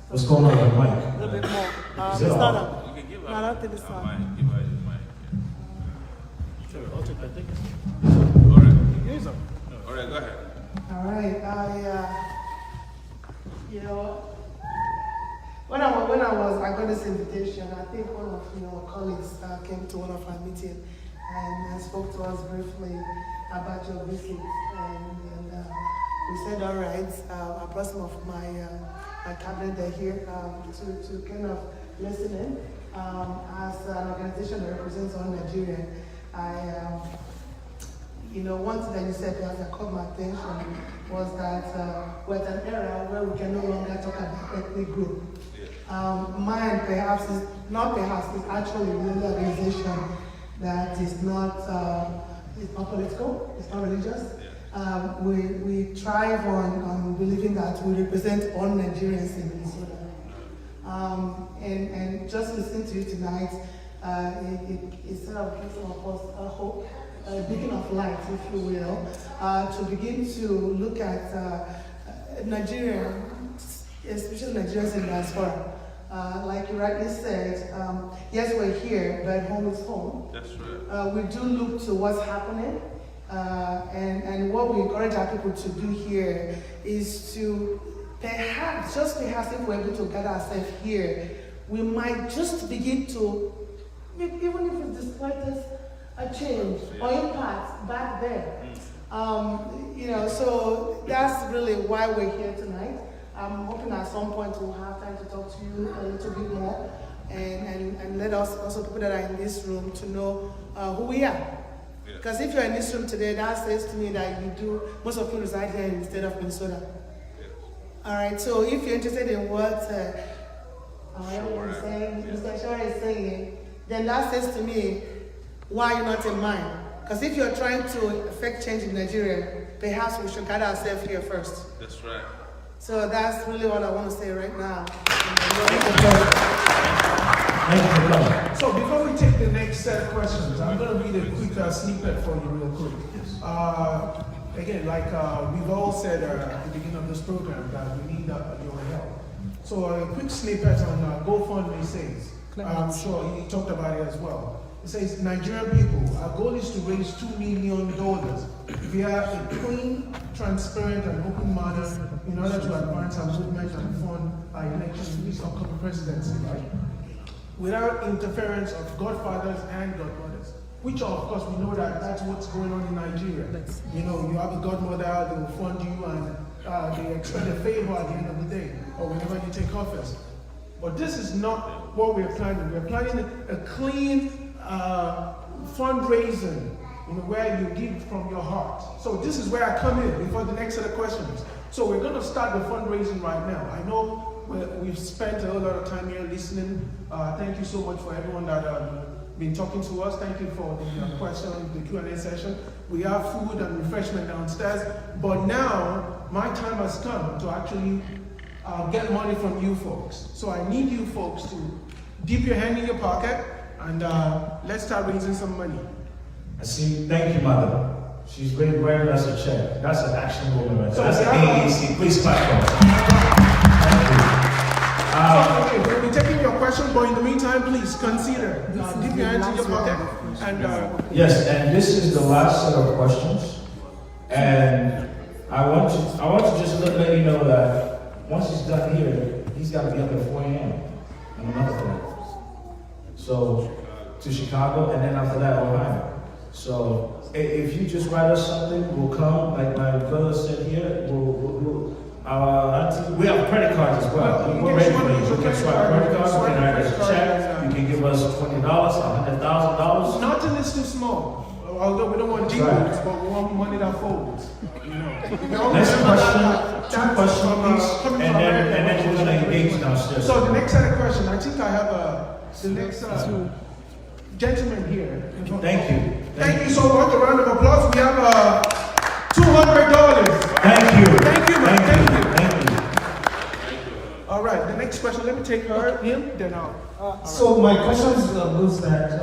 What's going on with Mike? A little bit more. Is it not on? You can give no, not to this her one. Give her the mic. Sure, I'll take that. Thank All right. All right, go ahead. All right, when I got this invitation, I think one of your colleagues came to one of our meetings and spoke to us briefly about your visit, and we said, all right, I brought some of my cabinet here to kind of listen in. As an organization that represents all Nigeria, one thing that you said that caught my attention was that we're at an era where we can no longer talk about ethnic group. Mine perhaps is actually an organization that is not political, it's not religious. We thrive on believing that we represent all Nigerians in Minnesota. And just listening to you tonight, it sort of gives some of us a hope, a beacon of light, if you will, to begin to look at Nigeria, especially Nigerians in diaspora. Like you rightly said, yes, we're here, but home is home. That's right. We do look to what's happening, and what we encourage our people to do here is to perhaps, if we're able to gather ourselves here, we might just begin to, even if it's the slightest a change or impact back there. So that's really why we're here tonight. I'm hoping at some point we'll have time to talk to you a little bit more and let us, also people that are in this room, to know who we are. Because if you're in this room today, that says to me that most of you reside here in the state of Minnesota. All right, so if you're interested in what Mr. Sowore is saying, then that says to me, why you're not in mine? Because if you're trying to affect change in Nigeria, perhaps we should gather ourselves here first. That's right. So that's really what I want to say right now. So before we take the next set of questions, I'm going to read a quick snippet for you real quick. Again, like we've all said at the beginning of this program, that we need your help. So a quick snippet on GoFundMe says, I'm sure he talked about it as well. It says, Nigerian people, our goal is to raise $2 million via a clean, transparent, and open manner in order to advance our movement and fund our elections to this upcoming presidency, right? Without interference of godfathers and godmothers, which of course we know that that's what's going on in Nigeria. You have a godmother, they will fund you, and they expect a favor at the end of the day, or whenever you take office. But this is not what we're planning. We're planning a clean fundraising where you give from your heart. So this is where I come in before the next set of questions. So we're going to start the fundraising right now. I know we've spent a whole lot of time here listening. Thank you so much for everyone that been talking to us. Thank you for the question, the Q&A session. We have food and refreshment downstairs, but now my time has come to actually get money from you folks. So I need you folks to dip your hand in your pocket and let's start raising some money. I see. Thank you, Mother. She's writing us a check. That's an action movement. So that's an AEC. Please clap for her. Thank you. We'll be taking your question, but in the meantime, please consider dip your hands in your pocket. And yes, and this is the last set of questions. And I want to just let you know that once he's done here, he's got to be up at 4 a.m. on another flight. So to Chicago, and then after that, Ohio. So if you just write us something, we'll come. Like my brother said here, we have credit cards as well. We're ready for you. You can swipe credit cards, you can write us a check, you can give us $20, $100,000. Nothing is too small. Although we don't want deals, but we want money that folds. Next question, 2 questions, please, and then we're going to engage downstairs. So the next set of questions, I think I have the next gentleman here. Thank you. Thank you so much. A round of applause. We have $200. Thank you. Thank you, man. Thank you. Thank you. All right, the next question. Let me take him, then I'll. So my question goes that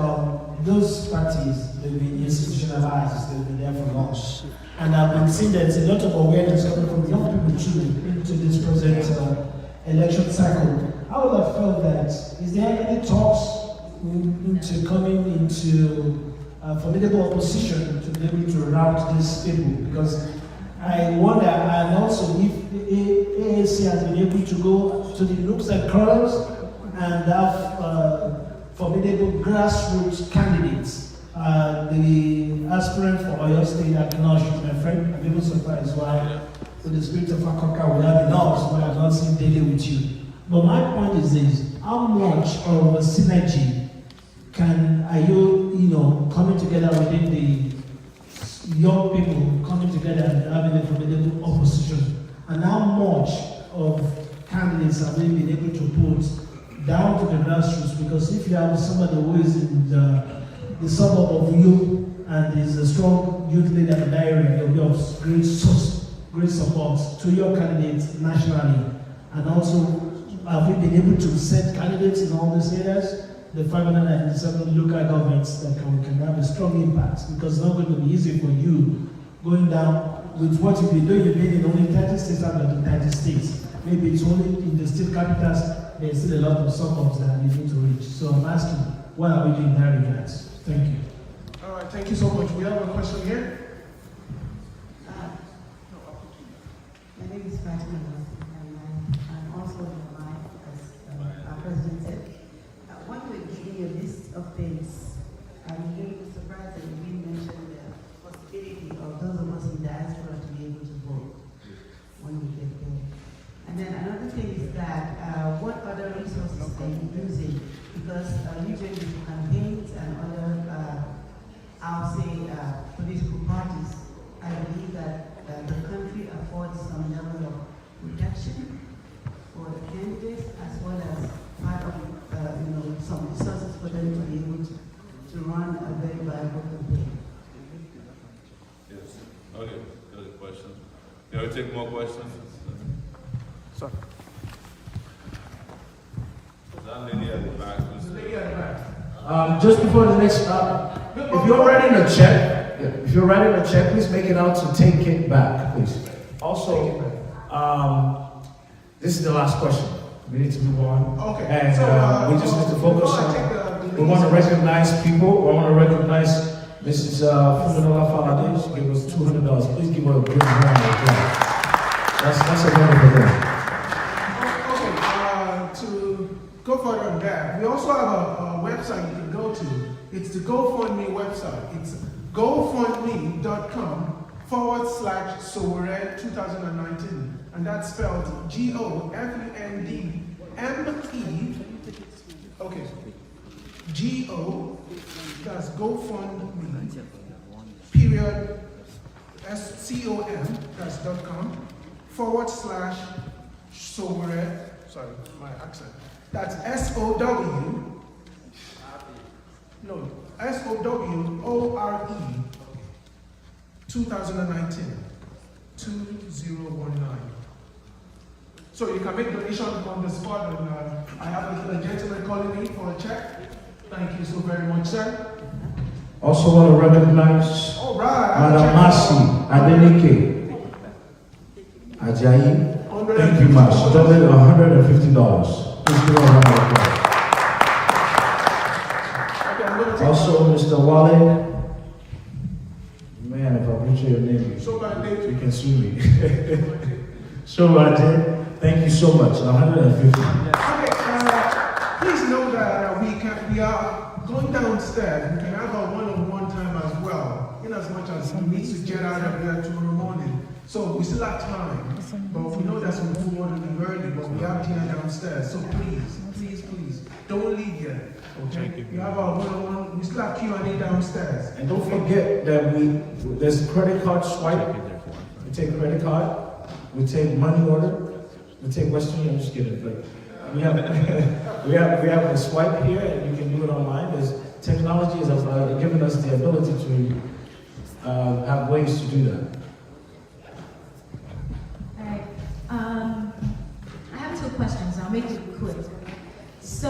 those parties, they've been institutionalized, they've been there for long. And I've been seeing there's a lot of awareness coming from young people too into this present election cycle. I would have felt that, is there any talks into coming into formidable opposition to be able to rout these people? Because I wonder, and also if the AAC has been able to go to the nooks and corners and have formidable grassroots candidates. The aspirant for Oyo State, Akinosh, my friend, I'm even surprised why, with the spirit of Akoka, we have enough, why I'm not seen daily with you. But my point is this: how much of a synergy are you coming together within the young people coming together and having a formidable opposition? And how much of candidates have they been able to put down to the grassroots? Because if you have somebody who is in the suburb of you and is a strong youth leader in that area, there will be of great support to your candidates nationally. And also, have we been able to set candidates in all these areas? The 597 local governments that can have a strong impact, because it's not going to be easy for you going down with what you've been doing. You've been in only 30 states out of the 30 states. Maybe it's only in the state capitals, there's still a lot of suburbs that you need to reach. So I'm asking, what are we doing in that regard? Thank you. All right, thank you so much. We have a question here. My name is Fatima, and I'm also in line, as our president said. When we're giving a list of things, I'm really surprised that you didn't mention the possibility of those of us in diaspora to be able to vote when we get there. And then another thing is that what other resources are you using? Because usually with campaigns and other, I'll say, political parties, I believe that the country affords some level of protection for the candidates, as well as part of some resources for them to be able to run a very viable campaign. Yes. Okay, good question. Can we take more questions? Sorry. That lady at the back. The lady at the back. Just before the next, if you're writing a check, please make it out to take it back, please. Also, this is the last question. We need to move on. Okay. And we just need to focus on, we want to recognize people. We want to recognize Mrs. Fundola Falade. She gave us $200. Please give her a big round of applause. That's a wonderful thing. To go further on that, we also have a website you can go to. It's the GoFundMe website. It's gofundme.com /Sowore 2019. And that's spelled GOFUNDME. Okay. GO, that's GoFundMe. period, .com, / Sowore, sorry, my accent. That's SOWORE 2019, 2019. So you can make donations on the spot, and I have a gentleman calling me for a check. Thank you so very much, sir. Also want to recognize Madam Masi Adenike Ajayi. Thank you, Mas. She donated $150. Please give her a round of applause. Also, Mr. Wale. Man, if I butcher your name, you can sue me. Shobate, thank you so much. $150. Please know that we are going downstairs. We can have a one-on-one time as well, in as much as we need to get out of here tomorrow morning. So we still have time, but we know that some people want to be early, but we have dinner downstairs. So please, don't leave yet. Okay? We have our one-on-one. We still have Q&A downstairs. And don't forget that there's credit card swipe. We take credit card. We take money order. We take Western Union. I'm just kidding. Like, we have a swipe here, and you can do it online. Technology has given us the ability to have ways to do that. Alright. I have two questions. I'll make it quick. So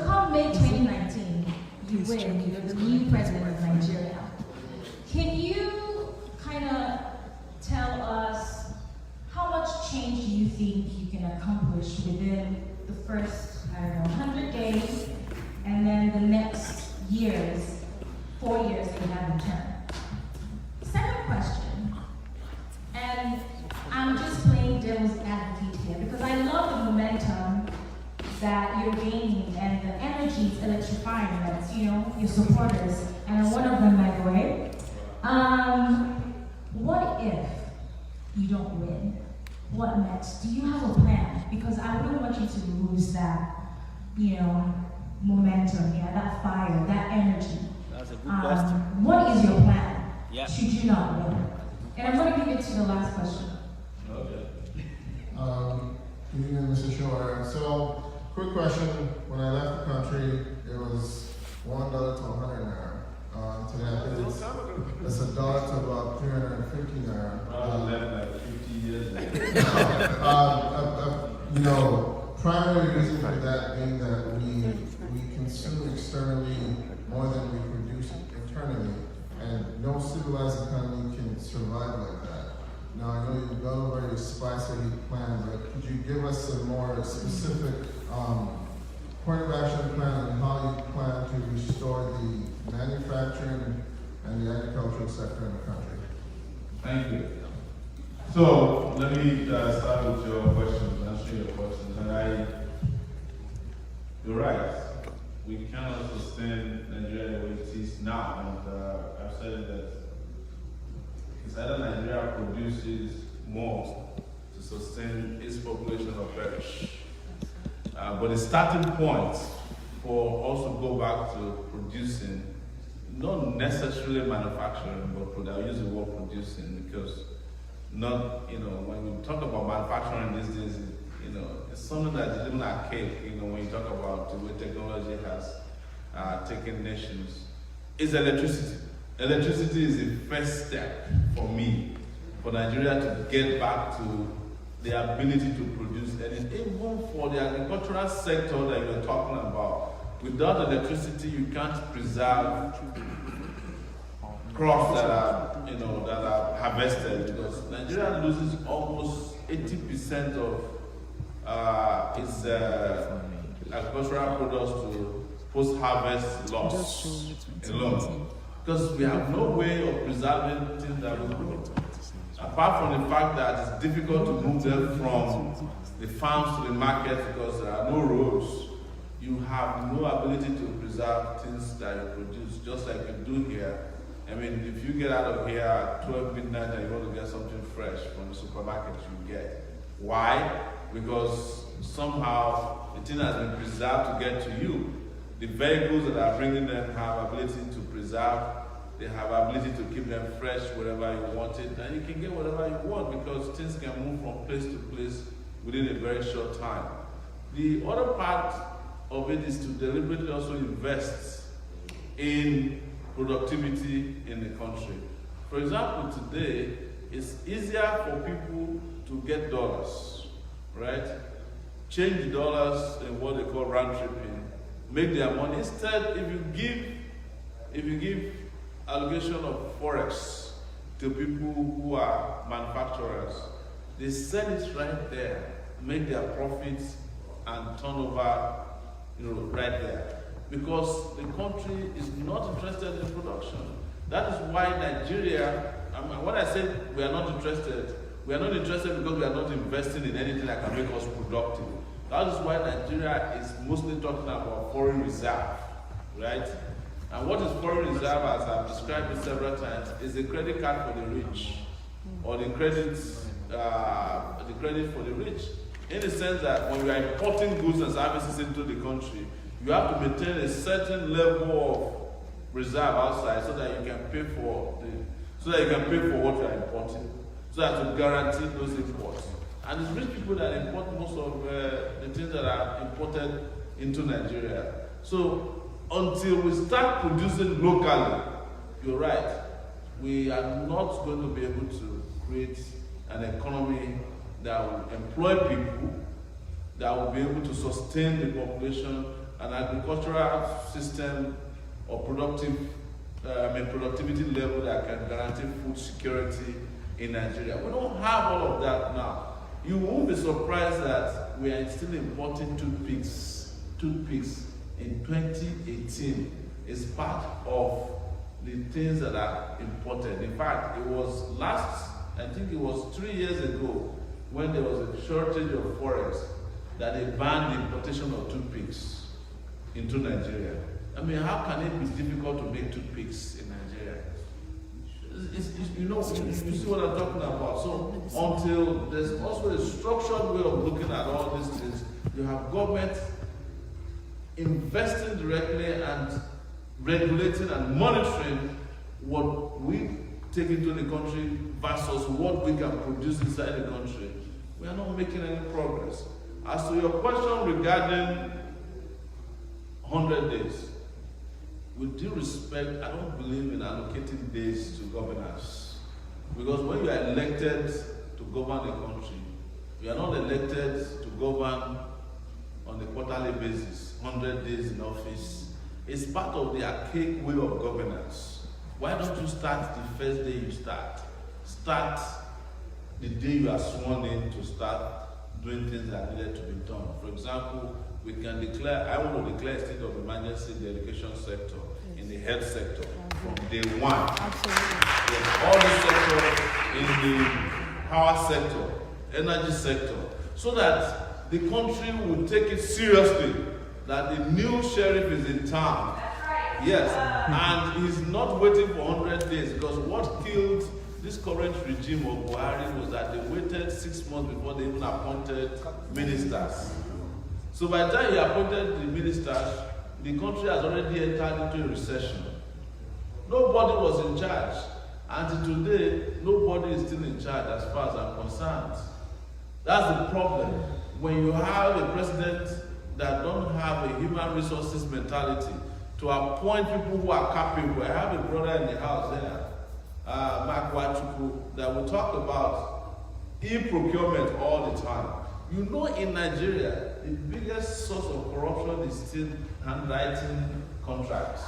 come May 2019, you win. You're the new president of Nigeria. Can you kind of tell us how much change do you think you can accomplish within the first, 100 days, and then the next 4 years that you have in turn? Second question, and I'm just playing devil's advocate here because I love the momentum that you're gaining and the energy is electrifying that's, your supporters, and I'm one of them, by the way. What if you don't win? What next? Do you have a plan? Because I wouldn't want you to lose that, momentum, that fire, that energy. That's a good question. What is your plan? Yeah. Should you not win? And I'm going to give it to the last question. Okay. Good evening, Mr. Sowore. So, quick question. When I left the country, it was $1 to 100 naira. Today, I think it's $1 to about 350 naira. Left like 50 years ago. Primary reason for that being that we consume externally more than we produce internally, and no civilized economy can survive like that. Now, I know you've got a very spicy plan, but could you give us a more specific point of action plan on how you plan to restore the manufacturing and the agricultural sector in the country? Thank you. So let me start with your questions, answer your questions. And you're right. We cannot sustain Nigeria the way it is now. And I've said that it's either Nigeria produces more to sustain its population or perish. But the starting point for us to go back to producing, not necessarily manufacturing, but I'll use the word producing because when we talk about manufacturing these days, it's something that is even archaic, when you talk about the way technology has taken nations. It's electricity. Electricity is the first step for me, for Nigeria to get back to the ability to produce anything, even for the agricultural sector that you're talking about. Without electricity, you can't preserve crops that are harvested, because Nigeria loses almost 80% of its agricultural products to post-harvest loss alone. Because we have no way of preserving things that we grow. Apart from the fact that it's difficult to move them from the farms to the market because there are no roads, you have no ability to preserve things that you produce, just like you do here. I mean, if you get out of here at 12 midnight and you want to get something fresh from the supermarket, you get. Why? Because somehow the thing has been preserved to get to you. The vehicles that are bringing them have ability to preserve They have ability to keep them fresh wherever you want it, and you can get whatever you want because things can move from place to place within a very short time. The other part of it is to deliberately also invest in productivity in the country. For example, today, it's easier for people to get dollars, right? Change the dollars in what they call round tripping, make their money. Instead, if you give allocation of forex to people who are manufacturers, they sell it right there, make their profits and turnover, right there. Because the country is not interested in production. That is why Nigeria, when I say we are not interested because we are not investing in anything that can make us productive. That is why Nigeria is mostly talking about foreign reserve, right? And what is foreign reserve, as I've described it several times, is the credit card for the rich, or the credit for the rich. In the sense that when you are importing goods and services into the country, you have to maintain a certain level of reserve outside so that you can pay for what you are importing, so that to guarantee those imports. And it's rich people that import most of the things that are imported into Nigeria. So until we start producing locally, you're right, we are not going to be able to create an economy that will employ people, that will be able to sustain the population, an agricultural system or productivity level that can guarantee food security in Nigeria. We don't have all of that now. You won't be surprised that we are still importing toothpicks in 2018 is part of the things that are imported. In fact, it was I think it was 3 years ago when there was a shortage of forex that they banned the importation of toothpicks into Nigeria. I mean, how can it be difficult to make toothpicks in Nigeria? You see what I'm talking about. So until there's also a structured way of looking at all these things, you have government investing directly and regulating and monitoring what we take into the country versus what we can produce inside the country. We are not making any progress. As to your question regarding 100 days, with due respect, I don't believe in allocating days to governors. Because when you are elected to govern the country, you are not elected to govern on a quarterly basis, 100 days in office. It's part of the archaic way of governance. Why don't you start the first day you start? Start the day you are sworn in to start doing things that needed to be done. For example, I want to declare a state of emergency in the education sector, in the health sector, from day one. Absolutely. There's all the sectors in the power sector, energy sector, so that the country will take it seriously that the new sheriff is in town. Yes, and he's not waiting for 100 days, because what killed this current regime of Buhari was that they waited 6 months before they even appointed ministers. So by the time he appointed the ministers, the country has already entered into a recession. Nobody was in charge. Until today, nobody is still in charge as far as I'm concerned. That's the problem. When you have a president that don't have a human resources mentality to appoint people who are capable. I have a brother in the house there, Mark Wachuku, that will talk about e-procurement all the time. You know, in Nigeria, the biggest source of corruption is still handwriting contracts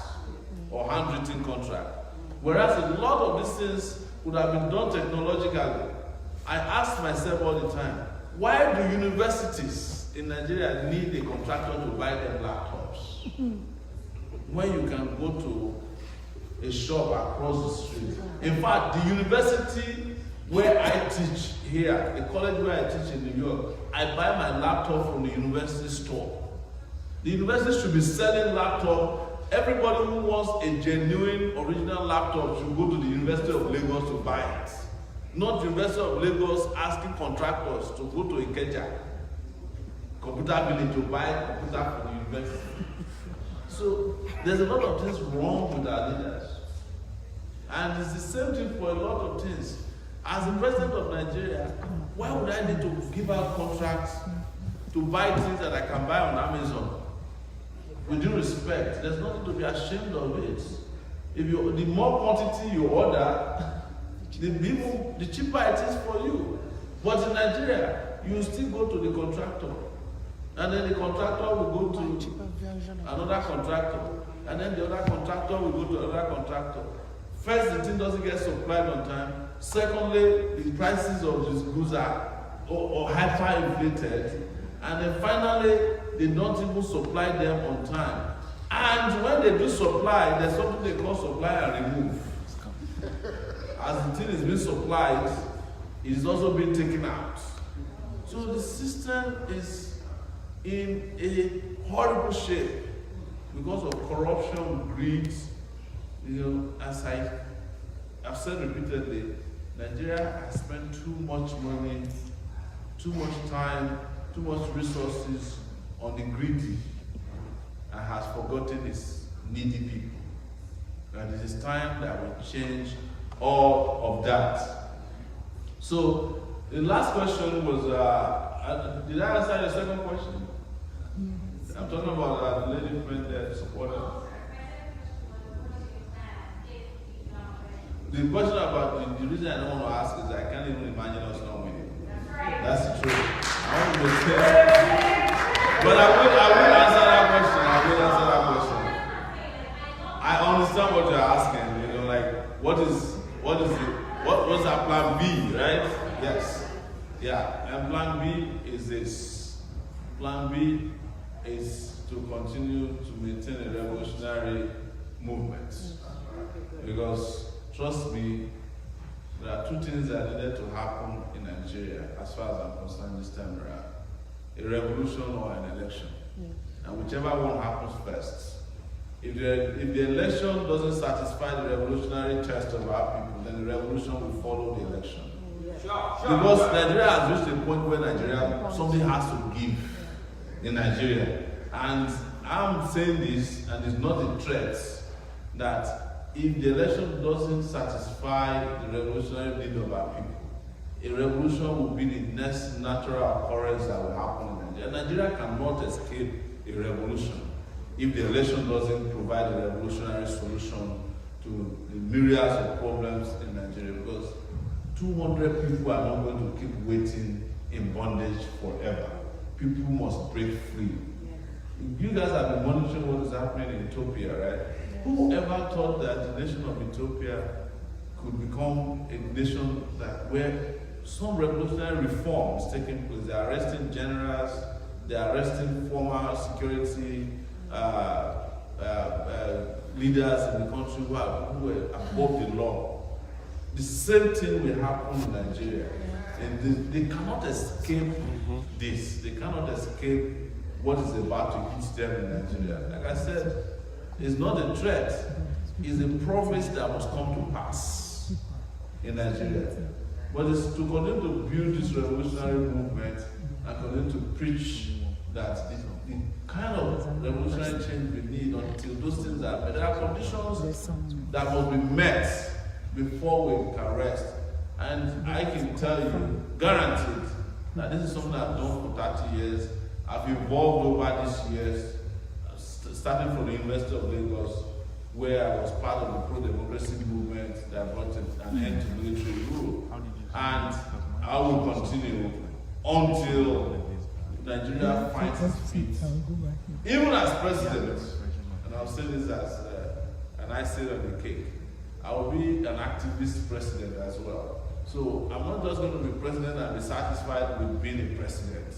or handwritten contracts. Whereas a lot of these things would have been done technologically. I ask myself all the time, why do universities in Nigeria need a contractor to buy them laptops? When you can go to a shop across the street. In fact, the university where I teach here, the college where I teach in New York, I buy my laptop from the university store. The university should be selling laptops. Everybody who wants a genuine, original laptop should go to the University of Lagos to buy it. Not the University of Lagos asking contractors to go to Ikeja, computer village, to buy a computer for the university. So there's a lot of things wrong with our leaders. And it's the same thing for a lot of things. As the president of Nigeria, why would I need to give out contracts to buy things that I can buy on Amazon? With due respect, there's nothing to be ashamed of it. If you, the more quantity you order, the cheaper it is for you. But in Nigeria, you still go to the contractor, and then the contractor will go to another contractor, and then the other contractor will go to another contractor. First, the thing doesn't get supplied on time. Secondly, the prices of these goods are or hyperinflated. And then finally, they don't even supply them on time. And when they do supply, there's something they call supply and remove. As the thing is being supplied, it is also being taken out. So the system is in a horrible shape because of corruption, greed. You know, as I've said repeatedly, Nigeria has spent too much money, too much time, too much resources on the greedy and has forgotten its needy people. And it is time that we change all of that. So the last question was, did I answer your second question? I'm talking about the lady friend that supported. The question about the reason I don't want to ask is I can't even imagine us not winning. That's the truth. I want to say, but I will answer that question. I will answer that question. I understand what you're asking. You know, like what's our plan B, right? Yes. Yeah. And plan B is this. Plan B is to continue to maintain a revolutionary movement. Because trust me, there are two things that needed to happen in Nigeria, as far as I'm concerned this time around. A revolution or an election. And whichever one happens first. If the election doesn't satisfy the revolutionary test of our people, then the revolution will follow the election. Because Nigeria has reached a point where something has to give in Nigeria. And I'm saying this, and it's not a threat, that if the election doesn't satisfy the revolutionary need of our people, a revolution will be the next natural occurrence that will happen in Nigeria. Nigeria cannot escape a revolution if the election doesn't provide a revolutionary solution to the myriads of problems in Nigeria, because 200 people are not going to keep waiting in bondage forever. People must break free. You guys have been monitoring what is happening in Ethiopia, right? Who ever thought that the nation of Ethiopia could become a nation where some revolutionary reforms taking place? They're arresting generals, they're arresting former security leaders in the country who were above the law. The same thing will happen in Nigeria. And they cannot escape this. They cannot escape what is about to hit them in Nigeria. Like I said, it's not a threat. It's a promise that must come to pass in Nigeria. But it's to continue to build this revolutionary movement and continue to preach that the kind of revolutionary change we need until those things are met. There are conditions that must be met before we can rest. And I can tell you, guaranteed, that this is something I've done for 30 years. I've evolved over these years, starting from the University of Lagos, where I was part of the pro-democracy movement that brought an end to military rule. And I will continue until Nigeria finds its feet. Even as president, and I'll say this as an icing on the cake, I will be an activist president as well. So I'm not just going to be president and be satisfied with being a president.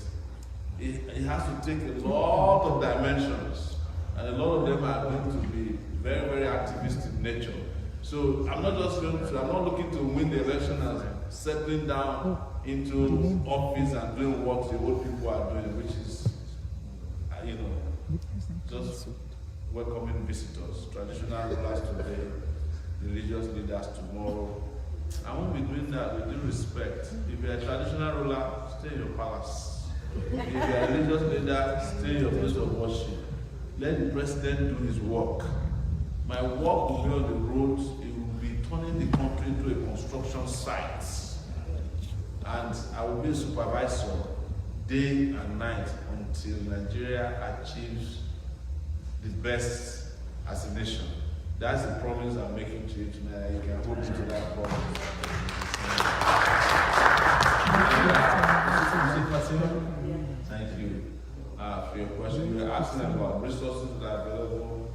It has to take a lot of dimensions, and a lot of them are going to be very, very activist in nature. So I'm not looking to win the election and settling down into office and doing what the old people are doing, which is, just welcoming visitors, traditional rulers today, religious leaders tomorrow. I won't be doing that with due respect. If you're a traditional ruler, stay in your palace. If you're a religious leader, stay in your place of worship. Let the president do his work. My work will be on the road. It will be turning the country into a construction site. And I will be a supervisor day and night until Nigeria achieves the best as a nation. That's the promise I'm making to you tonight. You can hold me to that promise. Thank you for your question. You were asking about resources that are available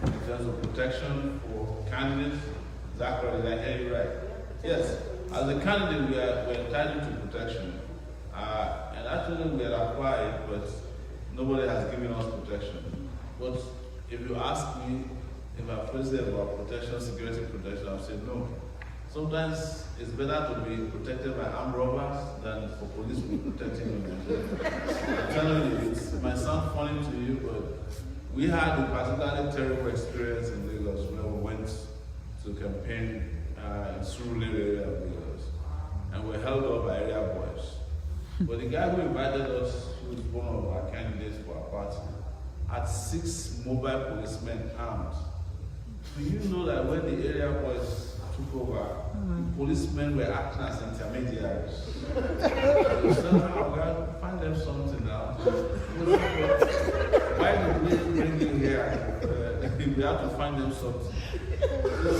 in terms of protection for candidates. Is that correct? Did I hear you right? Yes. As a candidate, we're entitled to protection. And actually, we had applied, but nobody has given us protection. But if you ask me if I'm crazy about protection, security protection, I'll say no. Sometimes it's better to be protected by armed robbers than for police to be protecting you. I'm telling you, it might sound funny to you, but we had a particularly terrible experience in Lagos when we went to campaign in Surulere area of Lagos, and we were held up by area boys. But the guy who invited us, who was one of our candidates for our party, had 6 mobile policemen armed. Do you know that when the area boys took over, the policemen were acting as intermediaries? So somehow, find them something now. Why did we bring you here? We have to find them something. So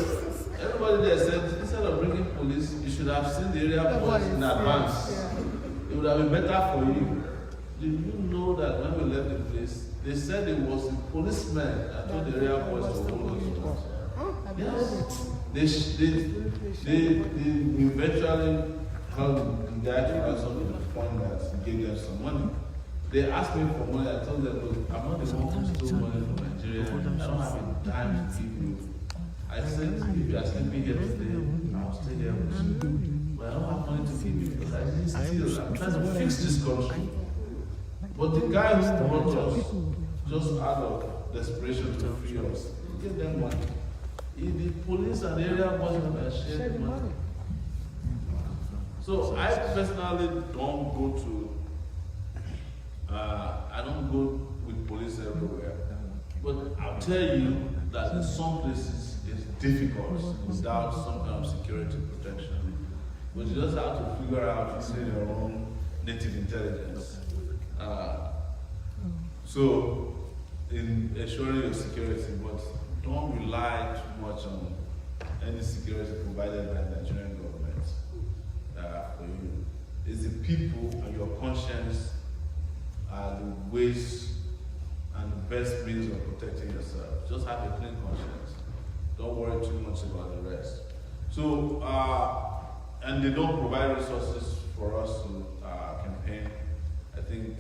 everybody there said, instead of bringing police, you should have seen the area boys in advance. It would have been better for you. Did you know that when we left the place, they said it was the policemen that told the area boys to hold us? Yes. They eventually held the guy to answer to the point that he gave them some money. They asked me for money. I told them, look, I'm not the one who stole money from Nigeria. I don't have time to give you. I said, if you are sleeping here today, I'll stay here with you. But I don't have money to give you because I didn't steal. I'm trying to fix this country. But the guy who brought us, just out of desperation to free us, he gave them money. The police and the area boys were shared money. So I personally don't go to, I don't go with police everywhere. But I'll tell you that in some places it's difficult without some kind of security protection. But you just have to figure out using your own native intelligence. So in ensuring your security, but don't rely too much on any security provided by the Nigerian government for you. It's the people and your conscience are the ways and the best means of protecting yourself. Just have a clean conscience. Don't worry too much about the rest. So, and they don't provide resources for us to campaign. I think,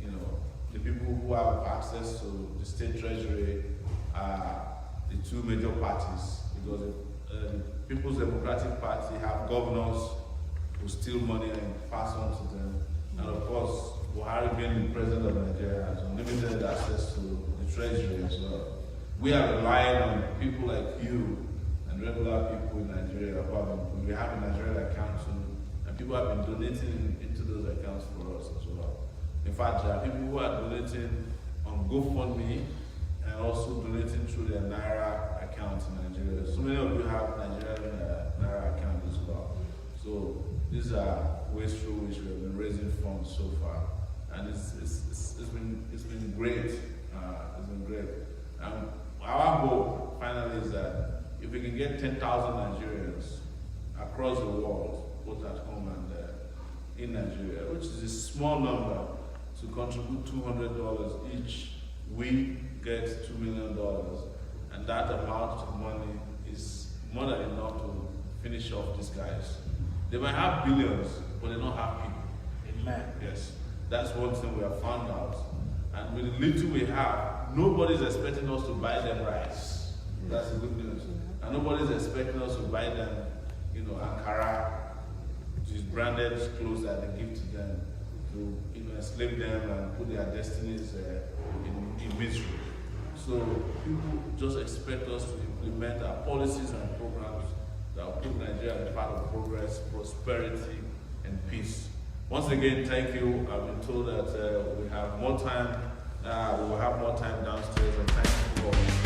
you know, the people who have access to the state treasury are the 2 major parties, because the People's Democratic Party have governors who steal money and pass on to them. And of course, Buhari being the president of Nigeria has unlimited access to the treasury as well. We are relying on people like you and regular people in Nigeria. We have a Nigerian account too, and people have been donating into those accounts for us as well. In fact, there are people who are donating on GoFundMe and also donating through their Naira account in Nigeria. So many of you have Nigerian Naira account as well. So these are ways through which we have been raising funds so far, and it's been great. It's been great. Our goal finally is that if we can get 10,000 Nigerians across the world, both at home and in Nigeria, which is a small number, to contribute $200 each, we get $2 million, and that amount of money is more than enough to finish off these guys. They might have billions, but they don't have people. Amen. Yes, that's one thing we have found out. And with the little we have, nobody's expecting us to buy them rice. That's the good news. And nobody's expecting us to buy them, you know, Ankara, these branded clothes that they give to them, to, you know, enslave them and put their destinies in misery. So people just expect us to implement our policies and programs that will put Nigeria as part of progress, prosperity, and peace. Once again, thank you. I've been told that we have more time. We will have more time downstairs, and thank you for